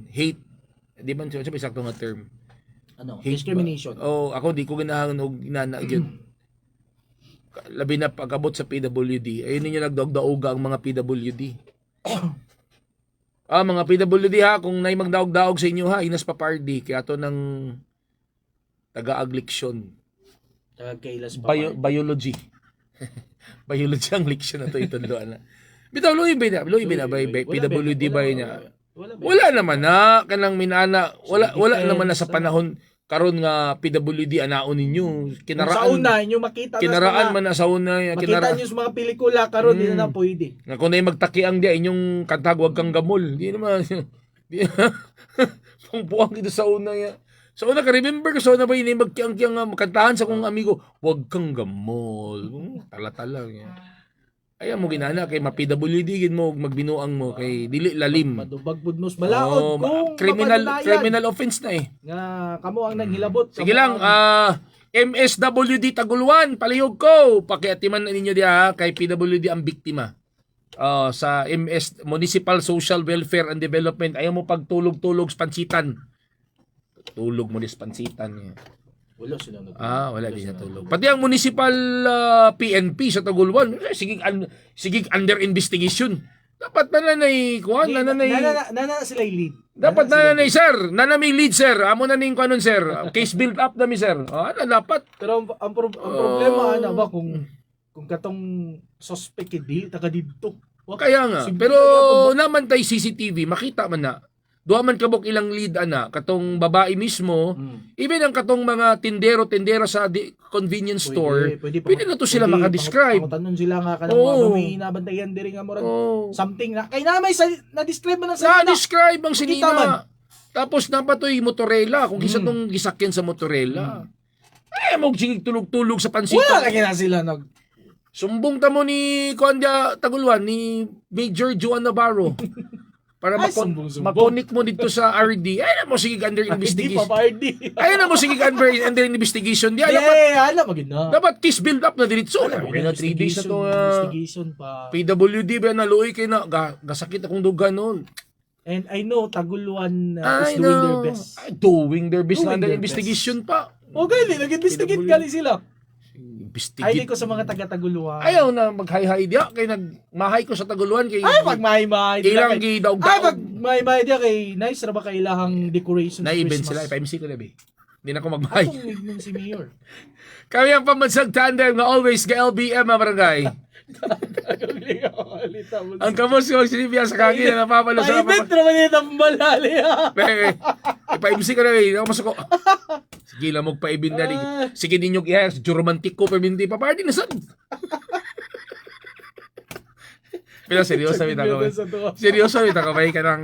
hate, di man siya sakto nga term. Ano? Hate Discrimination. Ako di ko ganahan og ginana gyud. Labi na pagabot sa PWD. Ayun ninyo nagdaog-daoga ang mga PWD. Mga PWD ha, kung nay magdaog-daog sa inyo ha, inas pa party kaya to ng taga-agliksyon. Kailas pa Biology. Biology ang leksyon na to itudloan na. Bitaw Luy ba ba PWD ba niya? Wala naman na kanang minana, wala naman na sa panahon karon nga PWD anaon ninyo. Sa una inyo makita kinaraan man na sa una, makita niyo sa mga pelikula karon di na pwede. Nga kung nay magtakiang di inyong kantag wag kang gamol. Di naman. Pangpuang kita sa una ya. So una ka remember ko sa una ba ini magkiang makantahan sa kong amigo, wag kang gamol. Tala-tala ya. Ayaw mo ginana kay ma-PWD gid mo magbinuang mo kay dili lalim. Madubag pudnos balaod kung criminal offense na eh. Nga kamo ang naghilabot. Sige lang, MSWD Taguluan, palihog ko. Pakiatiman na ninyo diha kay PWD ang biktima. Sa Municipal Social Welfare and Development, ayaw mo pagtulog-tulog sa pansitan. Tulog mo dis pansitan niya. Wala sila natulog. Wala din natulog. Pati ang municipal PNP sa Taguluan, sige under investigation. Dapat nanay sila lead. Dapat nanay sir, may lead sir. Amo na ning kanon sir. Case build up na mi sir. Dapat. Pero ang problema ba kung katong suspect dili taga didto. Kaya nga. Pero naman tay CCTV makita man na. Duha man kabok ilang lead katong babae mismo, even ang katong mga tindero sa convenience store, pwede na to sila makadescribe. Pangutanon sila nga kanang mga may nabantayan diri nga murag something na kay na may na-describe man sa na-describe ang sinina. Tapos napatoy motorela kung kisa tong gisakyan sa motorela. Mo sigig tulog-tulog sa pansitan. Wala lagi na sila sumbong ta mo ni Kondia Taguluan ni Major Juan Navarro. Para makonik mo dito sa RD. Ay na mo sige under investigation. Ay na mo sige under investigation. Di alam mo gina. Dapat case build up na diretso. Na 3 days na to. Investigation pa. PWD ba na luoy kay na gasakit akong duga noon. And I know Taguluan is doing their best. Doing their best under investigation pa. Okay, nag-investigate gali sila. Ay, ko sa mga taga-Taguluan. Ayaw na mag-hi-hi diya. Kay nagmahay ko sa Taguluan. Kay, mag-mahay-mahay. Ilang gidaog-daog. Mag-mahay-mahay diya kay nice ra ba kay ilahang decorations na-event sila. Pa-MC ko na ba. Hindi na ako mag-mahay. Atong ignon si Mayor. Kami ang pamansag tandem nga always ka LBM mga barangay. Ang kamos ko sinibya sa kagi na napapalo sa pa-event naman yung tambalali ipa-MC ko na ako masako. Sige lang magpa-event na sige ninyo i-hire romantic ko pero hindi pa party na sad. Pero seryoso bita ko may ka ng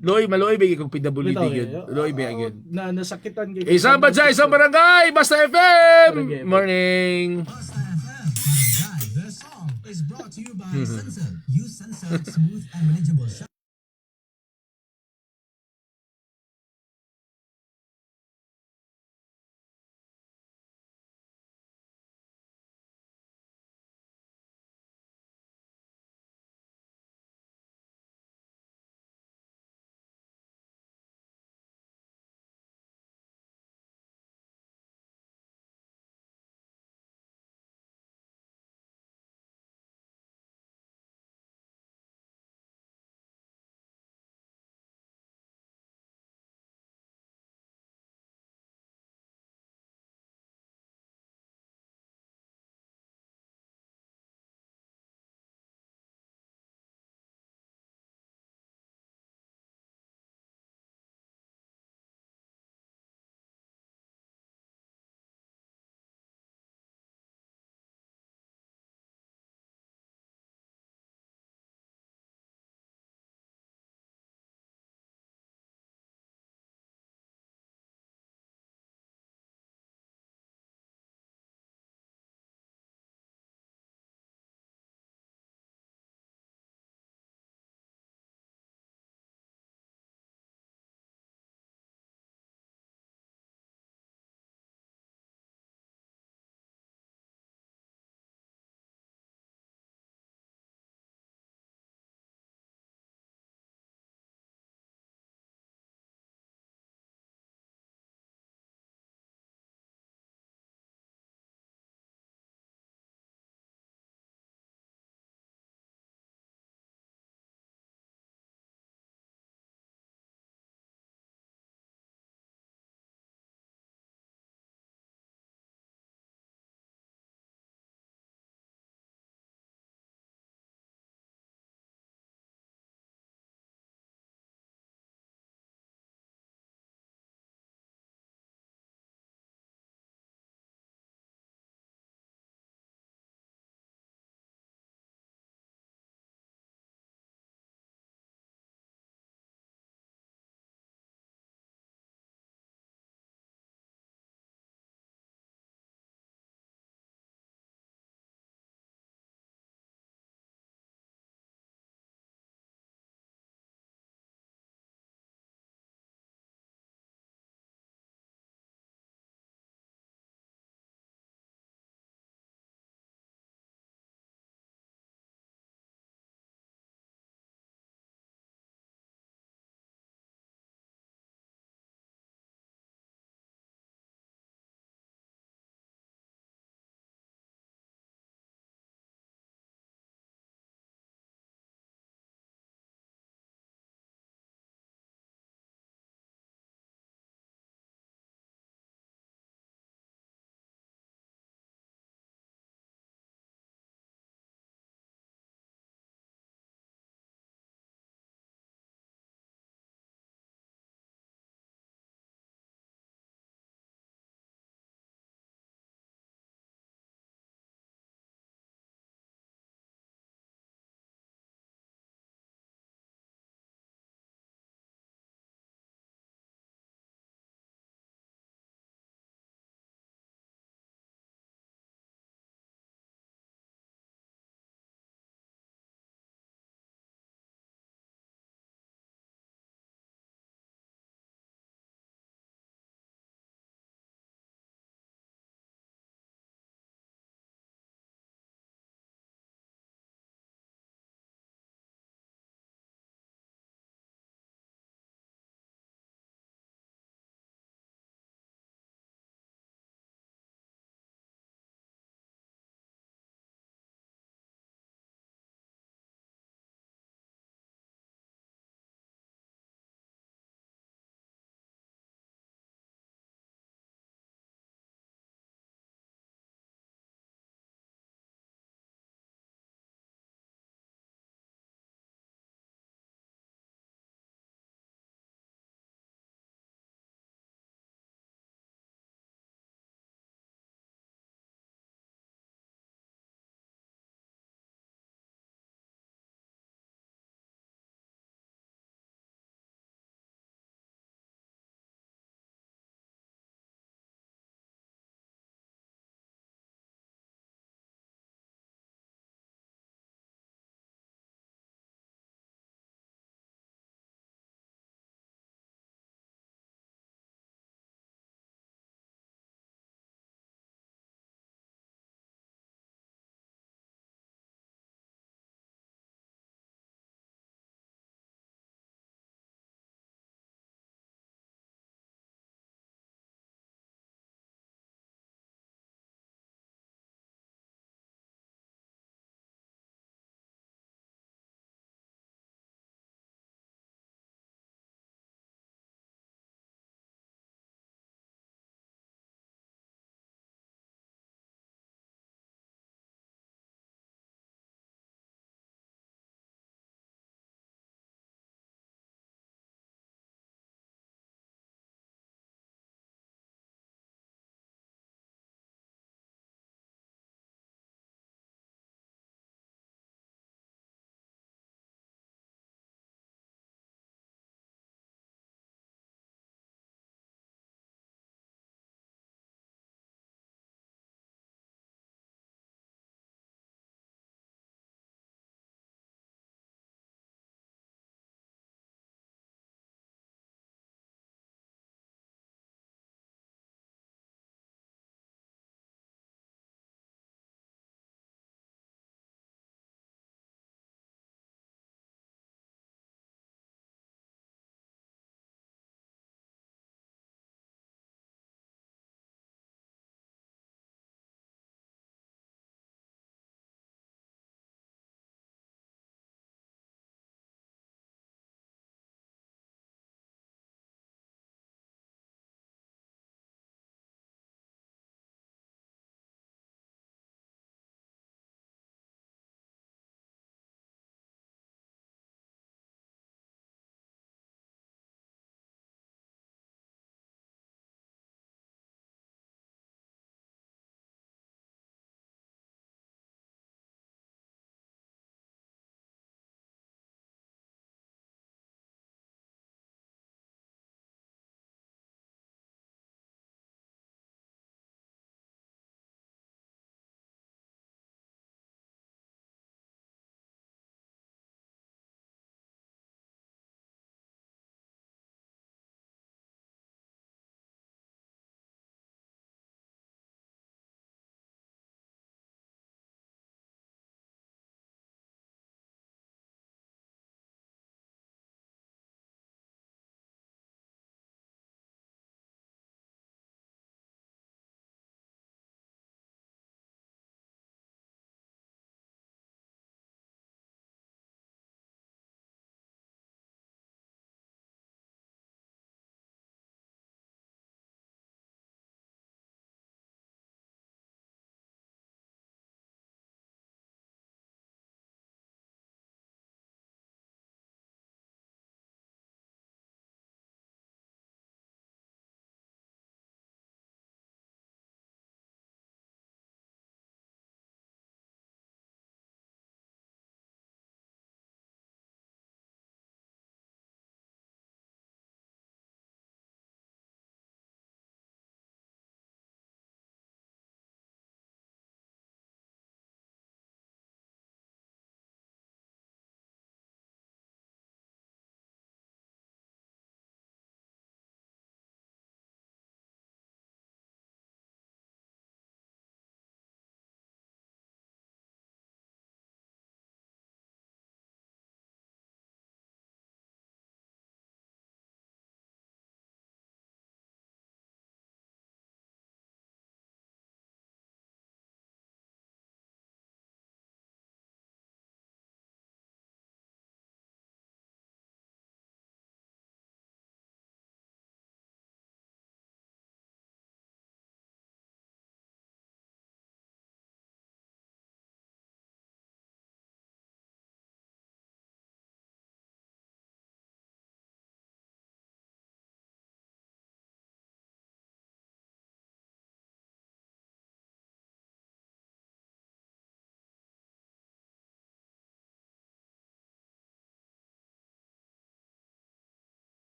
Maloy bigay kong PWD yun. Loy bigay yun. Nasakitan kayo. Isang badya, isang barangay, Basta FM! Morning! The song is brought to you by Sunsilk. Use Sunsilk smooth and manageable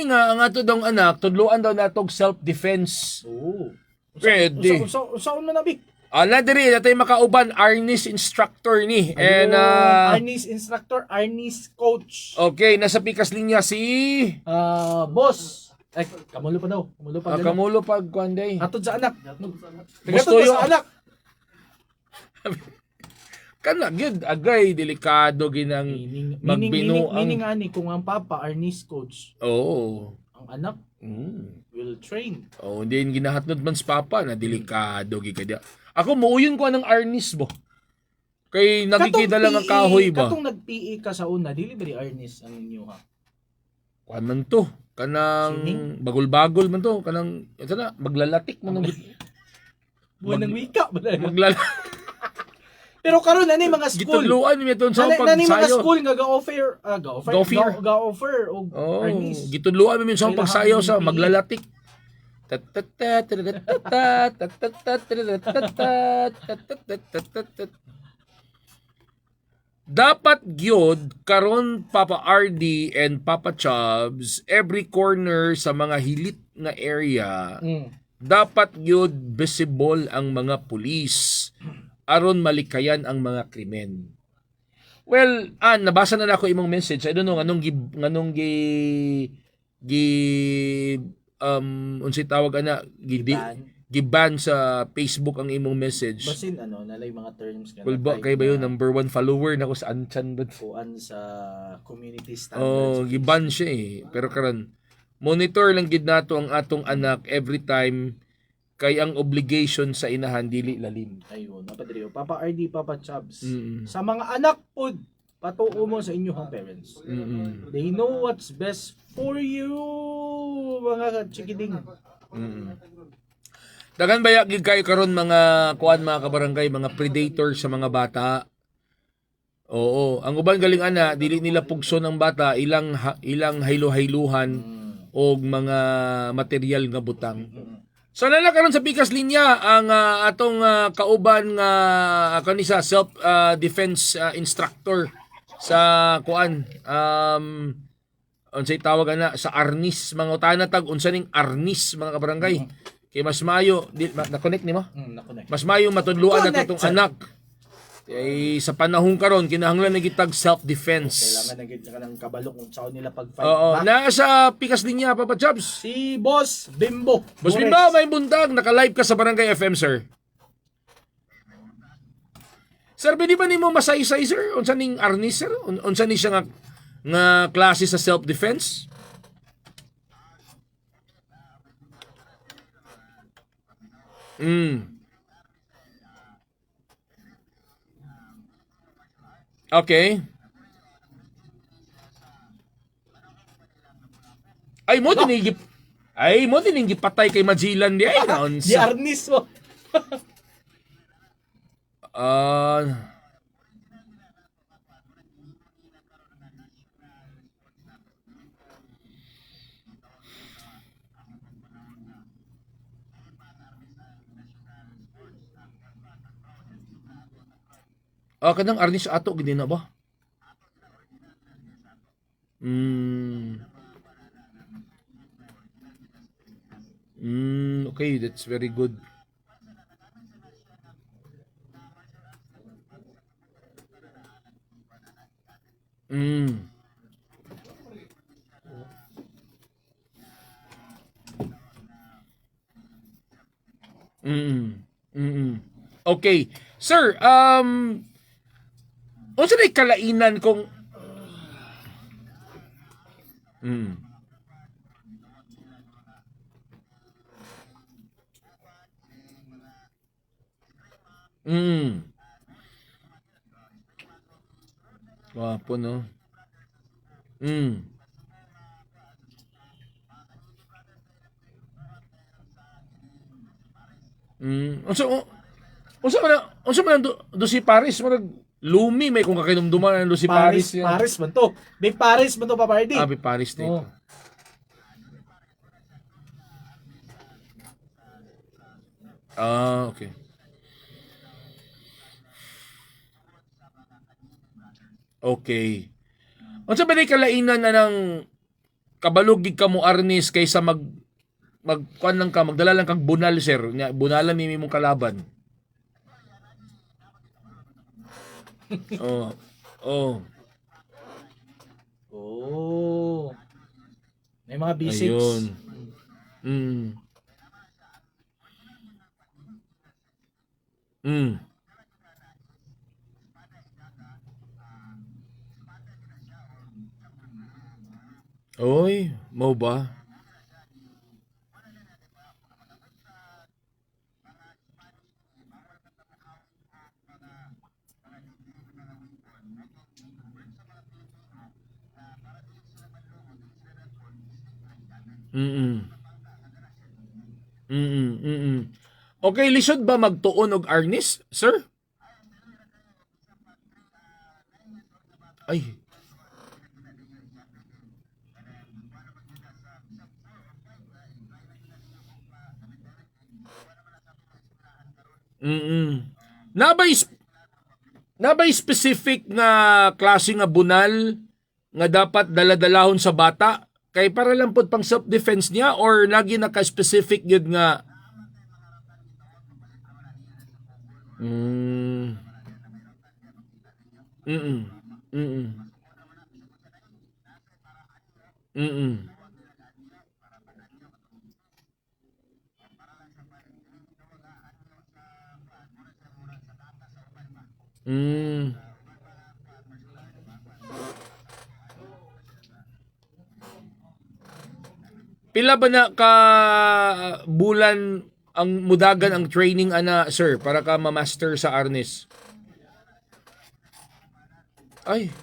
nga ang ato daw anak tudluan daw natog self-defense. Oo. Pwede. Usaon man nabi. Ala diri natay makauban Arnis instructor ni. And Arnis instructor, Arnis coach. okay, nasa pikas linya si Boss. Ay, kamulo pa daw. Kamulo pa. Kamulo pag kuanday. Atod sa anak. Boss Atod Toyo. sa anak. Kana gyud agay delikado ginang magbinuang. Meaning ani kung ang papa Arnis coach, Oo. ang anak will train. Oh, hindi ginahatnod man sa papa na delikado gi kadya. Ako muuyon ko ng Arnis bo. Kay nakikita lang ang kahoy ba. Katong nag-PE ka sa una, dili ba Arnis ang inyo ha? Kuan man to. Kanang Swimming? bagol-bagol man to. Kanang ito na maglalatik man ng Buwan ng wika. Pero karon ani mga school. gitudluan mi ton sa Nani mga pagsayo. school nga ga-offer og Oh, Arnis. gitudluan mi sa pagsayo sa maglalatik. Dapat gyud karon Papa RD and Papa Chubbs every corner sa mga hilit nga area dapat gyud visible ang mga pulis aron malikayan ang mga krimen. Well, nabasa na ako imong message. I don't know nganong unsay tawag ana giban sa Facebook ang imong message. Basin nalay mga terms nga. Well, kay ba yun number 1 follower na ko sa Anchan ba? Kuan sa community standards. Oh, giban siya eh. Pero karon monitor lang gid nato ang atong anak every time kay ang obligation sa inahan dili lalim. Ayun, napadrio. Papa RD, Papa Chubbs. Sa mga anak pod, patuo mo sa inyong parents. They know what's best for you, mga chikiding. Dagan baya gid kayo karon mga kuan mga kabarangay, mga predator sa mga bata. Oo, ang uban galing ana dili nila pugso ng bata, ilang haylo-hayluhan og mga material nga butang. So nala karon sa pikas linya ang atong kauban nga kanisa self defense instructor sa kuan unsay tawag ana sa Arnis, mga utana tag unsa ning Arnis mga kabarangay. Kay mas mayo na-connect nimo? Na-connect. Mas mayo matudluan Connect, nato tong sir. anak. Kay sa panahon karon kinahanglan na gitag self defense. Kailangan na gid ka ng kabalo kung saan nila pag-fight Oo, back. na sa pikas linya Papa Chubbs. Si Boss Bimbo. Boss Borex. Bimbo, may buntag, naka-live ka sa Barangay FM, sir. Sir, pwede ba nimo masaysay, sir? Unsa ning Arnis, sir? Unsa ni siya nga klase sa self-defense? Okay. Ay mo dinigip patay kay Magellan di ay naon Di Arnis mo. Kanang Arnis ato gid na ba? Okay, that's very good. Okay. Sir, unsa day kalainan kung Wapo no. Unsa man do si Paris marag lumi may kung kakinumduman do si Paris. Paris man to. Big Paris man to, Papa RD. Abi Paris dito. Oh. Okay. Okay. Unsa ba day kalainan na ng kabalog gid ka mo arnis kaysa magkuan lang ka, magdala lang kag bunal sir. Bunalan ni mong kalaban. Oh. Oh. Oh. May mga B6. Ayun. Mm. Mm. Oy, mo ba? Mm. Mm. Mm. Okay, lisod ba magtuon og arnis, sir? Ay. Mm. Nabay specific nga klase nga bunal nga dapat daladalahon sa bata kay para lang pud pang self-defense niya or lagi naka-specific gyud nga Mm. Mm. Mm. Mm. Mm. Pila ba na ka bulan ang mudagan ang training ana sir para ka ma-master sa arnis? Ay,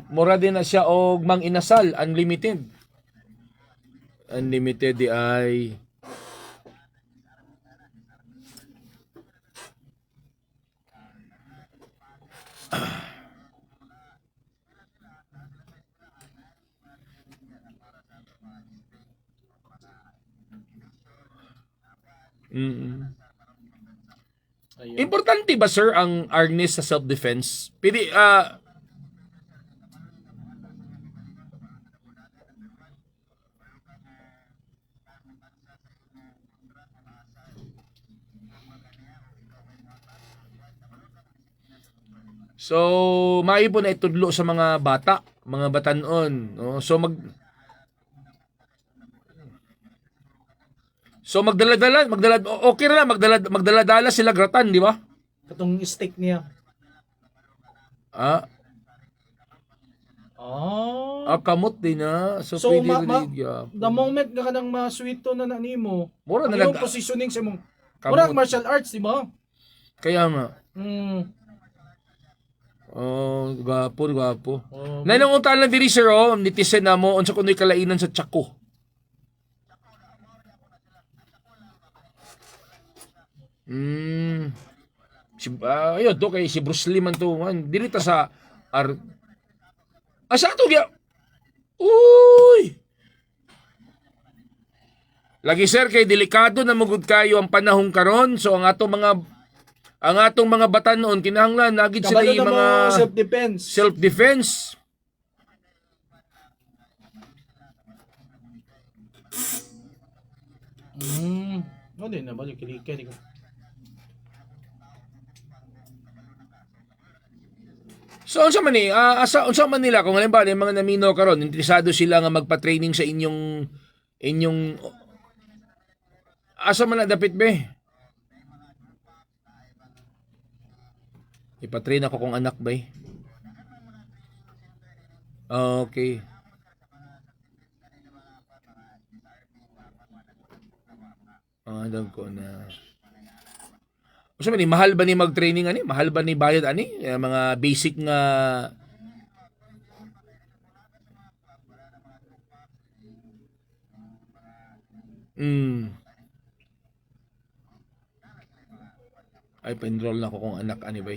mura din na siya og mang inasal unlimited. Unlimited di ay Mm. Ayun. Importante ba sir ang arnis sa self-defense? Pili So, maipon na itudlo sa mga bata, mga batanon, no? So magdala okay ra magdala sila gratan, di ba? Katong stick niya. Ah, kamot din na. So, So, pwede rin the moment nga kanang maswito na nimo, Mura ang na iyong positioning sa imong Kamot. mura ang martial arts, di ba? Kaya nga. Mm. Oh, gwapo. Oh, Nanong lang diri sir, nitizen na mo unsa kunoy kalainan sa Chaco. Ayun to kay si Bruce Lee man to. Dili ta sa Asa to gya? Uy! Lagi sir kay delikado na mugod kayo ang panahon karon. So ang atong mga batanon kinahanglan nagid sila kabalo na mga mo self-defense. self-defense. Ano din na balik kilika di ko. So unsa man ni unsa man nila kung halimbawa yung mga namino karon interesado sila nga magpa-training sa inyong asa man na dapit be? Ipa-train ako kung anak ba? Okay. Alam ko na. Unsa man ni mahal ba ni mag-training ani? Mahal ba ni bayad ani? Mga basic nga Ay, pa-enroll na ako kung anak ani ba?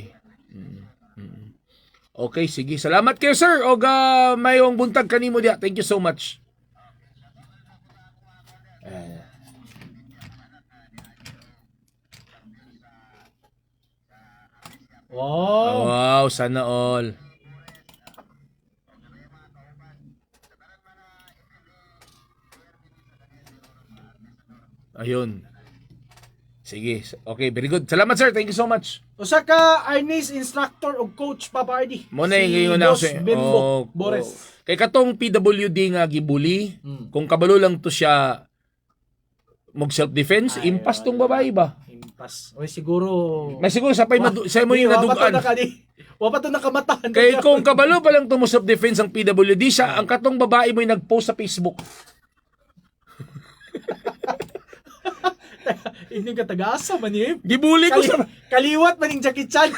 Okay, sige. Salamat kayo, sir. Og mayong buntag kanimo dia. Thank you so much. Wow. Wow, sana all. Ayun. Sige. Okay, very good. Salamat sir. Thank you so much. Usa ka Arnis instructor o coach Papa RD. Mo na ngayon na Boss Bimbo Boris. Kay katong PWD nga gibuli, kung kabalo lang to siya mag self-defense, Ay, impas tong wala. babae ba? Impas. O siguro May siguro sa pay sa mo yung nadugaan. Wa pa to nakamatahan. Kay kung kabalo pa lang to mo self-defense ang PWD, siya ang katong babae mo yung nag-post sa Facebook. Hindi ka taga-asa man eh. Gibuli ko sa Kaliwat maning Jackie Chan.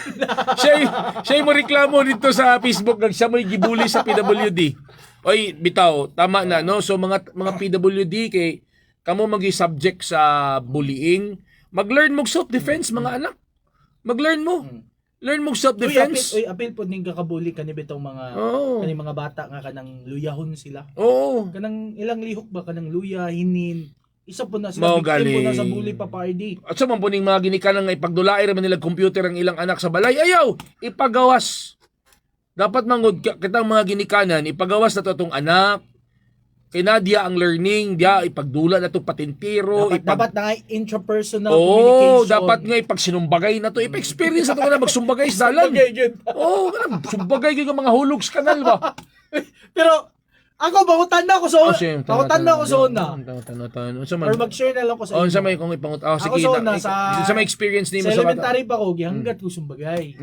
siya mo reklamo dito sa Facebook nag siya mo gibuli sa PWD. Oy, bitaw, tama na no. So mga PWD kay kamo magi subject sa bullying, mag-learn mo self-defense mga anak. Mag-learn mo. Learn mo self-defense. Uy, apil po ning kakabuli kani bitong mga Oo. kani mga bata nga kanang luyahon sila. Oo. Kanang ilang lihok ba kanang luya, hinin. Isa po na Mao sila victim po na galing. sa bully Papa RD. At sa man po ning mga ginikanan nga ipagdulay ra man nila computer ang ilang anak sa balay, ayaw ipagawas. Dapat mangod kitang mga ginikanan ipagawas na to atong anak. Kay Nadia ang learning, dia ipagdula na to patintiro, Dapat na nga intrapersonal Oo, communication. dapat nga ipagsinumbagay na to, ipa-experience na to ka na magsumbagay sa dalan. Okay, good. Oo, kanang sumbagay kayo mga hulog sa kanal ba? Pero ako bangutan na ako sa una. Bangutan na ako sa una. Unsa man? Or mag-share na lang ko sa Oh, unsa inyo. may kung ipangut. Oh, Ako sige. sa una, Unsa may experience nimo Sa sa bata? elementary pa ko, gihanggat ko sumbagay.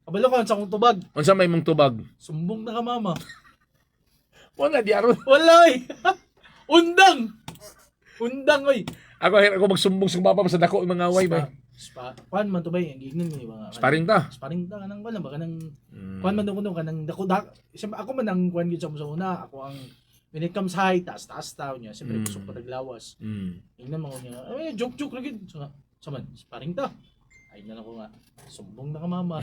Kabalo ko sa akong tubag. Unsa may mong tubag? Sumbong na ka mama. Wala di aron. Walay. Undang. Undang oy. Ako magsumbong sa papa sa dako mga away ba. Kuan man to ba yung gignan mo mga Sparring ta. Sparring ta kanang wala ba kanang kuan man kuno kanang dako ako man ang kuan gyud sa una. Ako ang when it comes height, taas tao niya. Siyempre gusto ko pataglawas. Ingnan mo niya. Joke lagi. So man, sparring ta. Ay na lang ko nga. Sumbong na ka mama.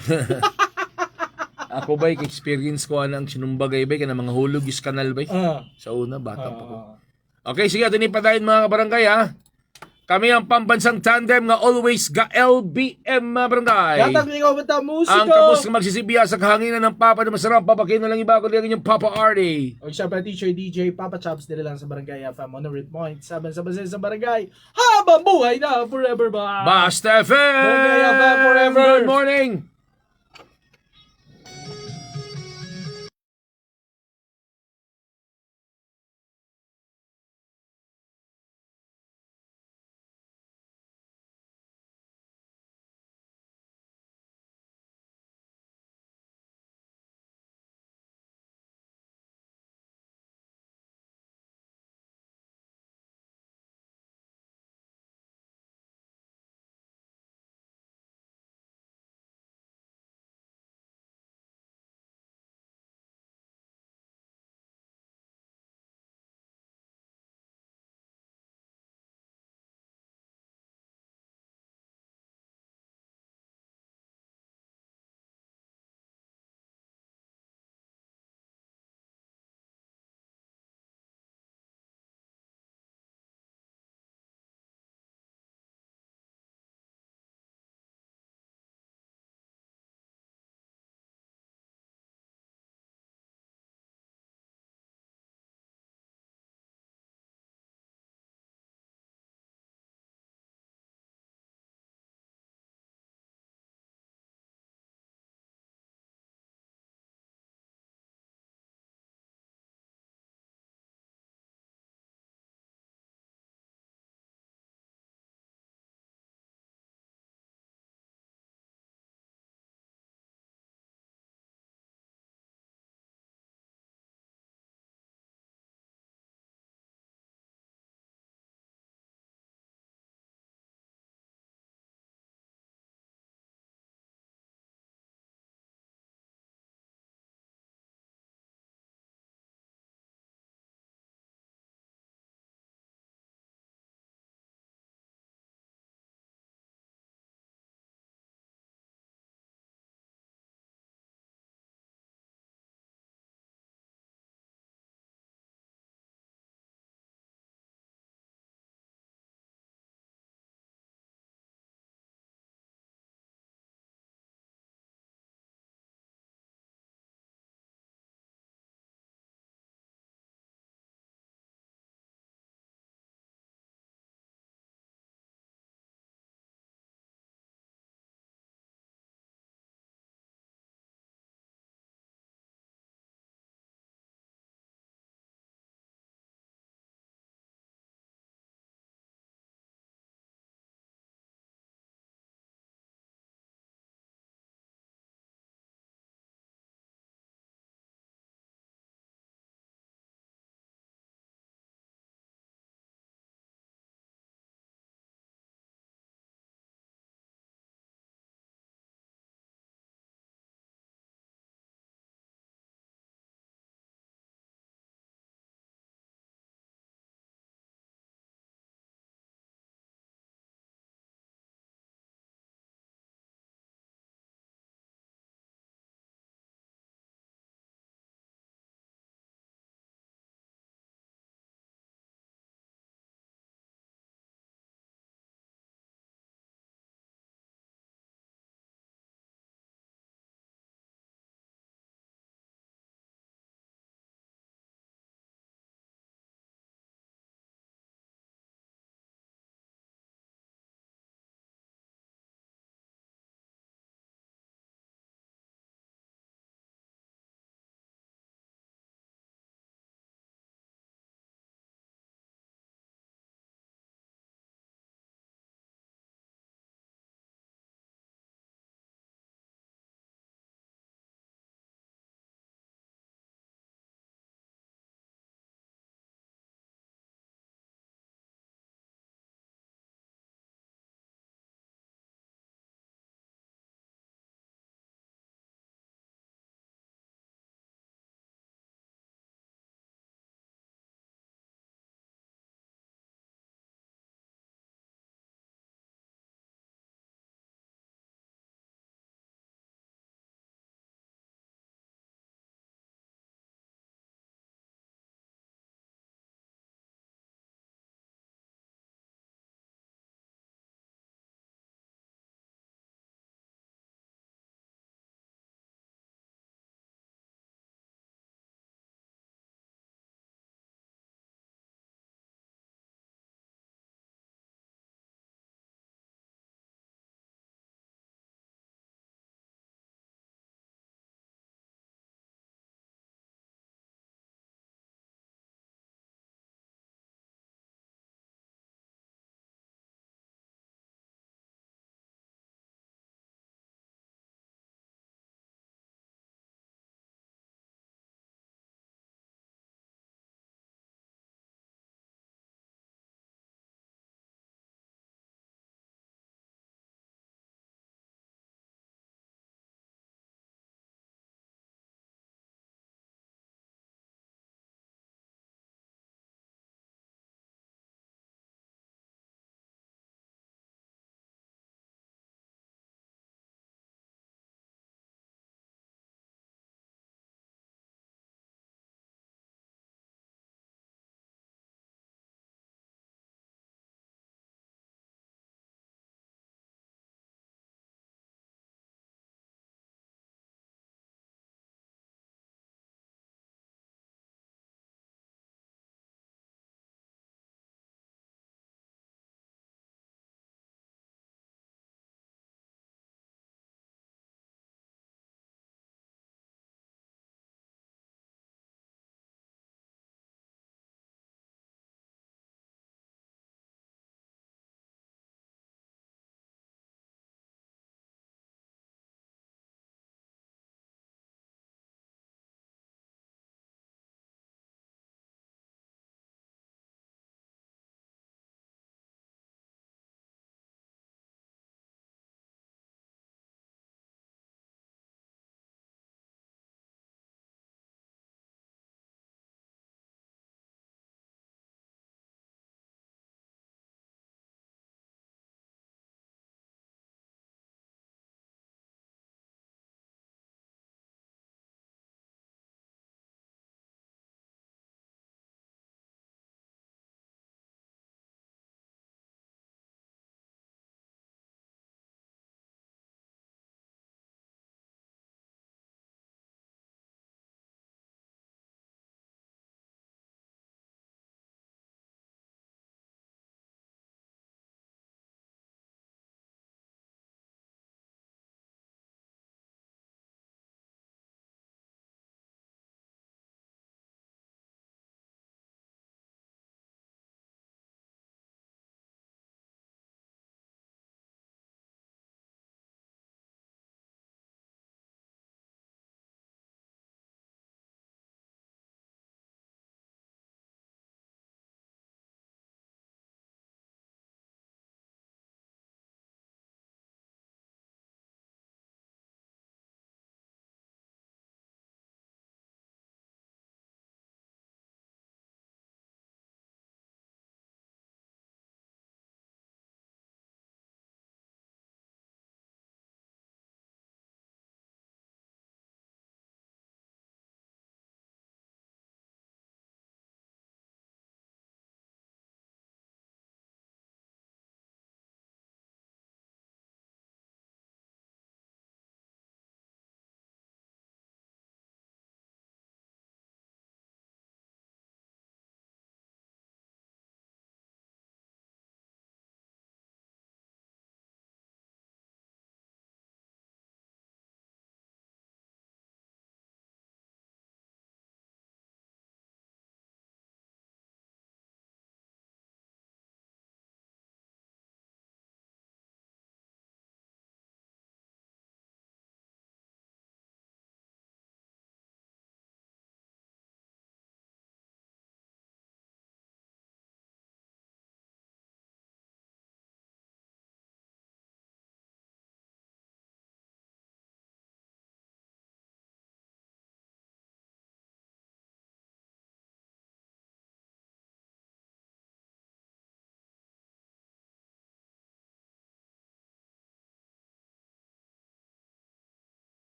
Ako ba experience ko anang sinumbagay ba kana mga hulog is kanal ba? Sa una bata pa ko. Okay, sige, ato ni padayon mga kabarangay ha. Kami ang pambansang tandem nga always ga LBM mga barangay. Gatag ni ko bata musika. Ang kapos nga magsisibiya sa kahanginan ng Papa na masarap, papakino lang iba ko din yung Papa RD. O siya pa teacher DJ Papa Chops dito lang sa Barangay FM on the rate point 7 sa Barangay. Habang buhay na forever ba? Basta FM! Barangay FM forever! Good morning!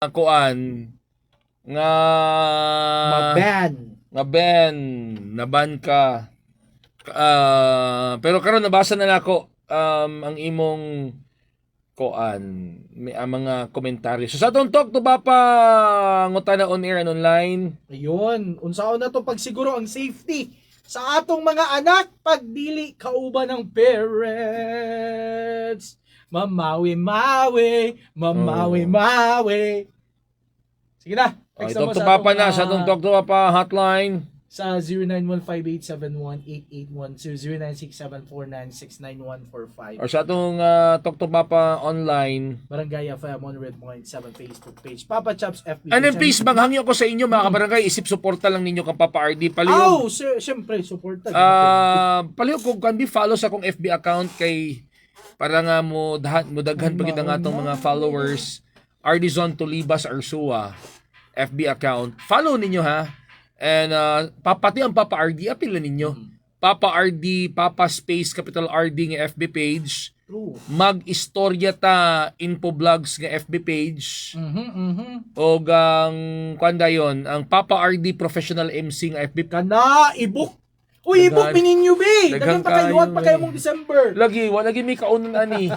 akuan nga Maban. naban ka. Pero karon nabasa na nako ang imong kuan may mga komentaryo. So sa atong talk to ba pa ngutana on air and online? Ayun, unsaon na to pagsiguro ang safety sa atong mga anak pag dili kauban ng parents. Mamawi-mawi. Sige na. Okay, Text mo talk to sa Papa atong, na sa atong talk to Papa hotline. sa 0915-871-8812, 0967496945. Or sa atong talk to Papa online. Barangay FM 100.7 Facebook page. Papa Chops FB. And then please, manghangyo ko sa inyo mga kabarangay, isip suporta lang ninyo kang Papa RD. Palihog, Siyempre, support palihog kung kan follow sa akong FB account kay para nga mo daghan pa kita nga atong mga followers. RD Zone Tolibas Arsua FB account. Follow ninyo ha. And pati ang Papa RD apil na ninyo. Papa RD, Papa Space Capital RD nga FB page. True. Mag-istorya ta info vlogs nga FB page. O ang kwanda yon ang Papa RD Professional MC nga FB page. Kana, ibuk. Uy, ibuk pinin nyo, be. Daghang Daghang pa kayo. Huwag pa kayo, kayo mong December. Lagi may kaunan ani.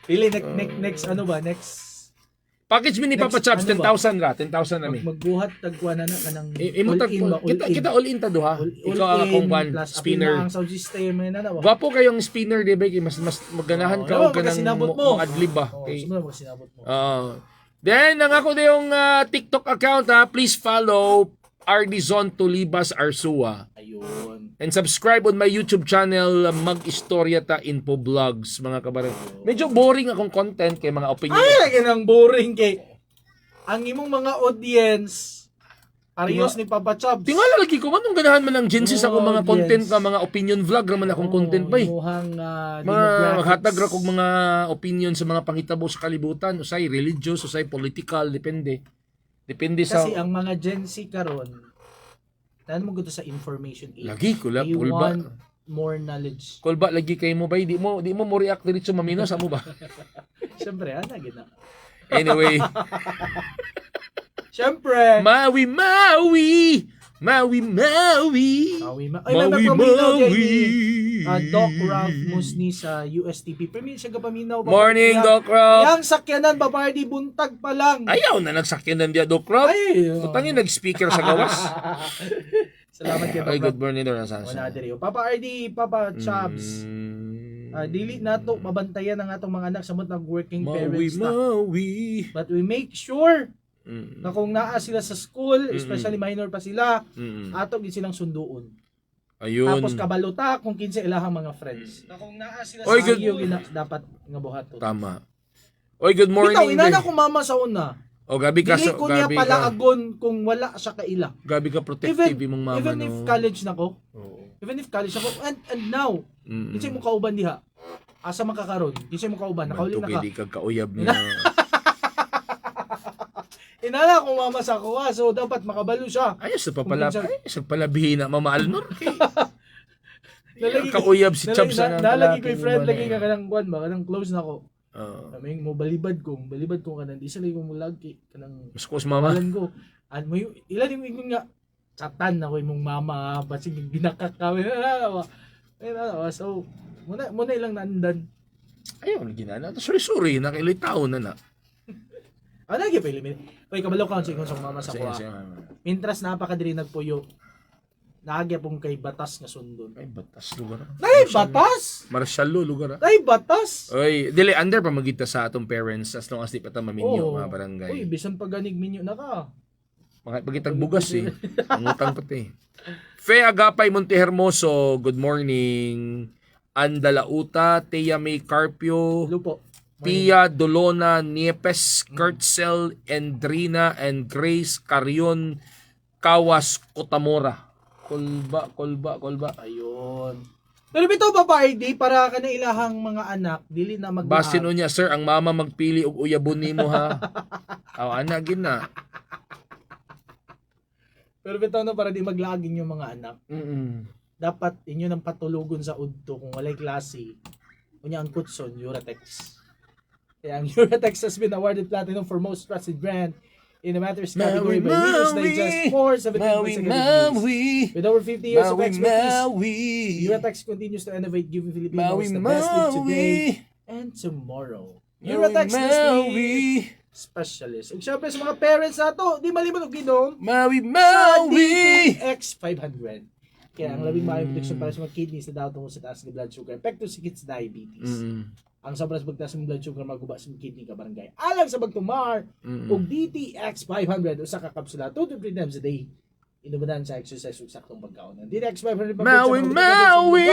Pili, next, ano ba? Next. Package mini Papa Next, Chops, ano 10,000 ra. 10,000 na mi. Magbuhat, tagkuha na kanang Imo tag kita all in ta duha. Ikaw ang akong one spinner. Ang sound system na na. Gwapo kayong spinner, di ba? Mas maganahan ka o ganang sinabot mo. adlib ba? Oh, Okay. sumunod mo sinabot mo. Then, ang ako na yung TikTok account ha. Please follow RD Zone Tolibas Arsua. Ayun. And subscribe on my YouTube channel, Mag-Istorya Ta Info Vlogs, mga kabarang. Medyo boring akong content kay mga opinion. Ay, lagi nang boring kay ang imong mga audience parehas ni Papa Chops. Tingala lagi ko, anong ganahan man ng Gen Z sa akong mga Audience. content ka, mga opinion vlog raman akong content ba eh. Muhang Mga maghatag ra kog mga opinion sa mga panghitabo sa kalibutan, usay religious, usay political, depende. Depende sa kasi ang mga Gen Z karon dahil mo gusto sa information age. lagi kulab They kulba. want more knowledge. Kulba lagi kay mo ba? Di mo react diretso mamino sa mo ba? Siyempre, ana gina. Anyway, Siyempre. Maui. Maui Doc Ralph Musni sa USTP. Permin siya kapaminaw. Morning, Doc Rob. Yang sakyanan babae di buntag pa lang. Ayaw na nagsakyan ng dia, Doc Rob. Ay. Utangin nag-speaker sa gawas. Salamat kay Ay, Doc good Rob. morning, Doc Rob. Wala diri. Papa RD, Papa Chops. Dili nato mabantayan ang atong mga anak sa mga working parents na. Maui. But we make sure na kung naa sila sa school, especially minor pa sila, ato gid silang sunduon. Ayun. Tapos kabaluta kung kinsa ilahang mga friends. Na kung naa sila Oy, sa good- iyo dapat nga buhaton. Tama. Oy, good morning. Bitaw inana Day. ko mama sa una. O, gabi ka. Dili ko niya Gabi pala ka. agon kung wala siya kaila. Gabi ka protective mong mama. Even no? if college na ko, Oo. and now, kinsay mo kauban diha? Asa makakaron? Kinsay mo kauban? Nakauli na ka. Di ka kauyab niya. Inala ko mama sa kuha, so dapat makabalo siya. Ayos na pala. Ayos na pala bihina, Mama Alnor. Nalagi ko- Kauyab si Chubbs na Nalagi ko lalaki yung friend, mo lagi na. ka kanang kuwan ba? Kanang close na ko. Oo. Kaming mo balibad ko kanang di sa lagi ko mulagi. Kanang Mas kus, Mama. malan ko. An mo yung, ilan yung nga, chatan na ko yung mama, basig ginakakawin na. So, muna ilang naandan. Ayun, ginana. Sorry, nakilitaw na na. Lagi pa ilimin. Uy, kabalo ka sa mama sa kuha. Sige, Mama. Mintras napakadiri nagpuyo, naagya pong kay batas nga sundon. Ay, batas lugar. Nay, batas! Marshalo lugar. Nay, batas! Oy, dili under pa magita sa atong parents as long as di pa ta maminyo mga barangay. Uy, bisan paganig minyo na ka. Mga pagitag bugas eh. Ang utang pati. Fe Agapay Montehermoso, good morning. Andalauta, Tia May Carpio, Lupo. Pia Dolona Niepes, Kurtzel, Endrina, and Grace Carion, Kawas Kotamora. Kolba. Ayun. Pero bitaw ba ID para ka na ilahang mga anak, dili na mag Basin niya, sir, ang mama magpili og uyabon nimo ha. Aw ana gina. Pero bitaw na para di maglaging yung mga anak. Dapat inyo nang patulugon sa udto kung walay klase. Kunya ang kutson, Uratex. Kaya ang Uratex has been awarded platinum for most trusted brand in the Matters category by Reader's Digest for 17 consecutive weeks. With over 50 years of expertise, Eurotex continues to innovate, giving Filipinos the best lead today and tomorrow. Eurotex Disney Specialist. Ug syempre sa mga parents nato, di maliban og ginom Maui sa Maui. DTX 500. Kaya ang labing maayong protection para sa mga kidneys na daw tungkol sa taas ng blood sugar, epekto sa kids diabetes. Ang sobrang pagtaas ng blood sugar maguba sa kidney ka barangay. Alang sa pagtumar og DTX 500 usa ka kapsula 2 to 3 times a day. Inumanan sa exercise ug saktong pagkaon. Ang DTX 500 Maui Maui.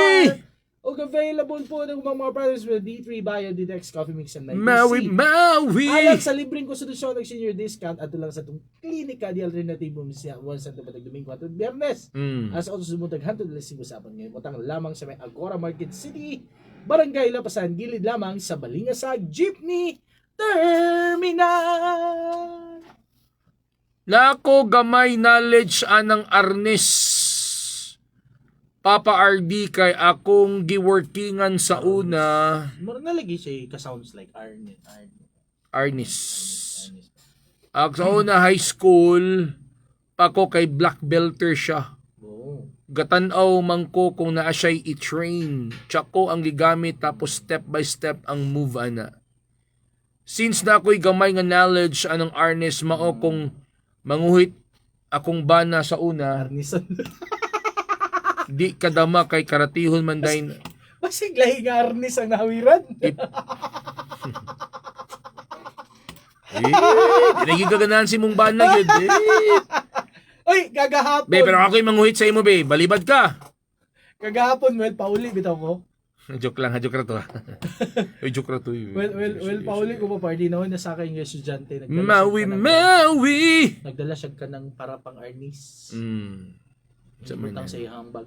Og available po ng mga products with D3 Bio, DTX Coffee Mix and Maui Maui. Maui. Alang sa libreng konstitusyon ng senior discount at lang sa itong klinika di alternatibo sa 1 Santo Patag Domingo at Biyernes. As also sumutag hantod lising usapan ngayon. Utang lamang sa may Agora Market City, Barangay Lapasan, gilid lamang sa Balingasag Jeepney Terminal. Lako gamay knowledge anang Arnes. Papa RD kay akong giworkingan sa una. Mura na lagi siya ka-sounds like Arnis. Sa una high school, pa ko kay black belter siya. Oh. Gatanaw man ko kung naa siya'y i-train. Tsak ko ang gigamit tapos step by step ang move ana. Since na ako'y gamay nga knowledge anong Arnis mao kung manguhit akong bana sa una, Arnisan. di kadama kay karatihon man dahin. Basig lahi nga Arnis ang nawiran. Nagigaganahan si mong bana yun. Oy, kagahapon. Be, pero ako'y manguhit sa imo, be. Balibad ka. Kagahapon, well, pauli bitaw ko. Joke lang, joke ra to. Uy, joke ra to. Well, pauli ko pa party na nasa akin yung estudyante. Maui, Maui! Nagdala siya ka ng para pang Arnis. Sa Butang sa iyang bag.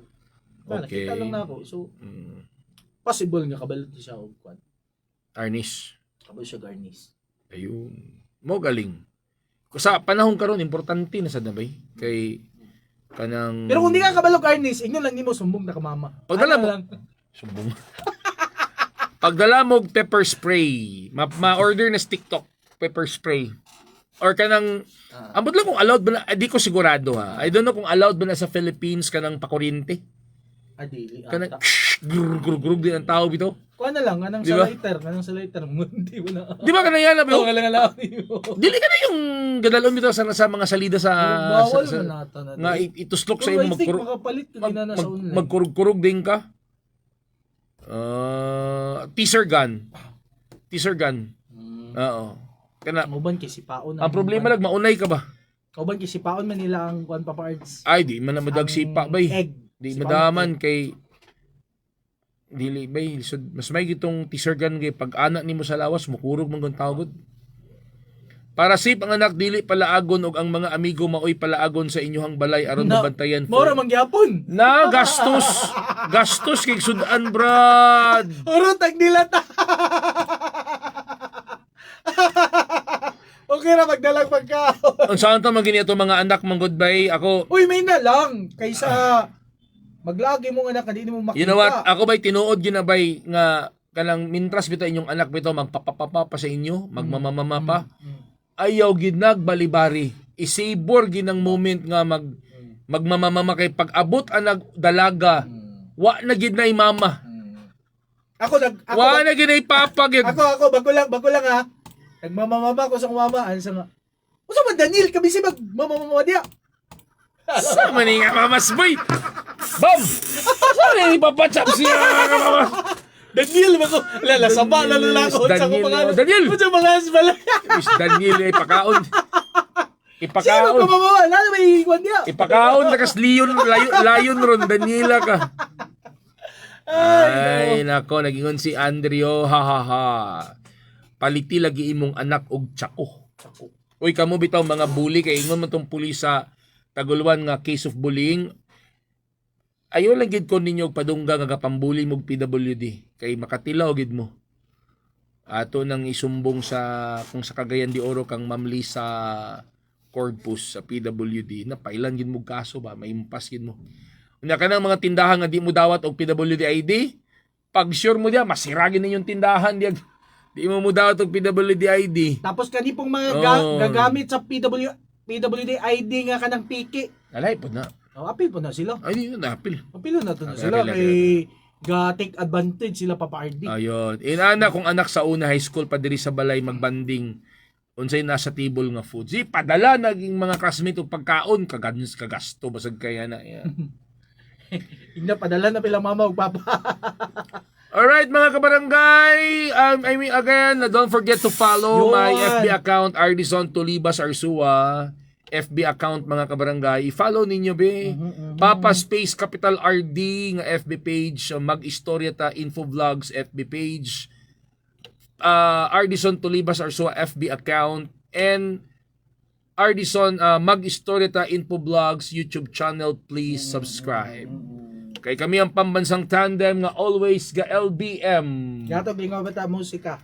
Okay. Nakita lang na ako. So, possible nga kabalot siya og kwan. Arnis. Kabalo siya garnis. Ayun. Mo galing. Sa panahon karon importante na sa dabay kay kanang. Pero kung di ka kabalo garnis, inyo lang nimo sumbong na ka mama. Pagdala mo. lang. Sumbong. Pagdala mo og pepper spray, ma-order na sa TikTok pepper spray. Or kanang ambot lang kung allowed ba na, di ko sigurado ha. I don't know kung allowed ba na sa Philippines kanang pakuryente. Adili. Kanang grug din ang tao bito. Kuha na lang, anang Diba? sa lighter. Mundi mo na. Di ba kanang yan na Oo, alam. Dili ka na yung gadalon bito sa mga salida sa Bawal sa- na nata na. nga ituslok sa Pero imo I think makapalit ka din na sa online. magkurug-kurug din ka. Teaser gun. Oo. Kana Uban kay sipaon. ang problema lang maunay ka ba? Uban kay sipaon man nila ang kuan pa parts. Ay di man na madag sipa bay. Egg. Di Sipaon madaman egg. kay dili bay so, mas may gitong teaser gun kay pag anak nimo sa lawas mukurog man gun tawgod. Para safe ang anak dili palaagon og ang mga amigo maoy palaagon sa inyohang balay aron mabantayan. Mora mangyapon. Na gastos kay sudan brad. Oro tag nila ta. Okay ra magdalag pagkaon. Ang saan ta magini ato mga anak mang goodbye ako. Uy, may na lang kaysa maglagi mo anak hindi mo makita. You know what? Ako ba'y tinuod ginabay nga kanang mintras bitaw inyong anak bitaw magpapapapa pa sa inyo, magmamamama pa. Ayaw gid nagbalibari. Isibor ginang moment nga magmamamama kay pag-abot ang dalaga. Wa na gid na mama. Ako Wa na gid na papa gid. ako bago lang ha. Nagmamamama ko sa mama, ano sa nga. Usa man Daniel kabisi magmamama dia. Sa man nga mamas boy. Bam. Sa ni papachap siya mama. Daniel ba ko? Lala saba na ako sa ko pangalan. Daniel. Usa mga asbala. Is Daniel ay pakaon. Sino Ipakaon. magmamama? Lalo may ikwan dia. Ipakaon na kas layon ron Daniela ka. Ay nako nagingon si Andrio ha ha ha. Paliti lagi imong anak og tsako. Uy kamo bitaw mga bully kay ingon man tong pulis sa Taguluan nga case of bullying. Ayo lang gid ko ninyo og padungga nga gapambuli mog PWD kay makatilaw gid mo. Ato nang isumbong sa kung sa Cagayan de Oro kang mamli sa Corpus sa PWD na pailan gid mo kaso ba maimpas gid mo. Unya kanang mga tindahan nga di mo dawat og PWD ID, pag sure mo diya masiragin ninyong tindahan diya. Di mo daw itong PWD ID. Tapos kani pong mga Oo. gagamit sa PWD ID nga kanang piki. Alay po na. Oh, apil po na sila. Ay, di na napil. Apil na to na Okay, sila okay, kay ga-take advantage sila Papa RD. Ayun. Inana kung anak sa una high school pa diri sa balay magbanding unsay nasa table nga food. Si padala naging mga classmate og pagkaon kagasto basag kaya na. Yeah. Hindi padala na pila mama ug papa. Alright mga kabarangay, I mean again, don't forget to follow Yun. my FB account, Ardison Tulibas Arsua. FB account mga kabarangay. Follow ninyo be. Papa Space Capital RD nga FB page, Mag-Istorya ta Info Vlogs FB page. Ardison Tulibas Arsua FB account and Ardison Mag-Istorya ta Info Vlogs YouTube channel. Please subscribe. Kay kami ang pambansang tandem nga always ga LBM. Gato gingaw bata musika.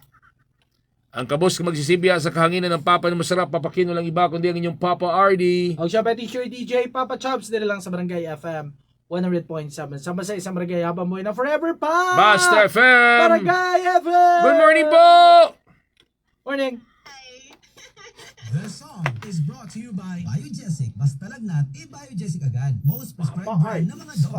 Ang kabos ka magsisibya sa kahanginan ng Papa na masarap, papakino lang iba kundi ang inyong Papa RD. Og siya pati sure DJ Papa Chops dito lang sa Barangay FM 100.7. Sama sa isang barangay habang buhay na forever pa. Basta FM. Barangay FM. Good morning po. Morning. The song is brought to you by Biogesic. Basta lagnat, i-Biogesic agad. Most prescribed brand ng mga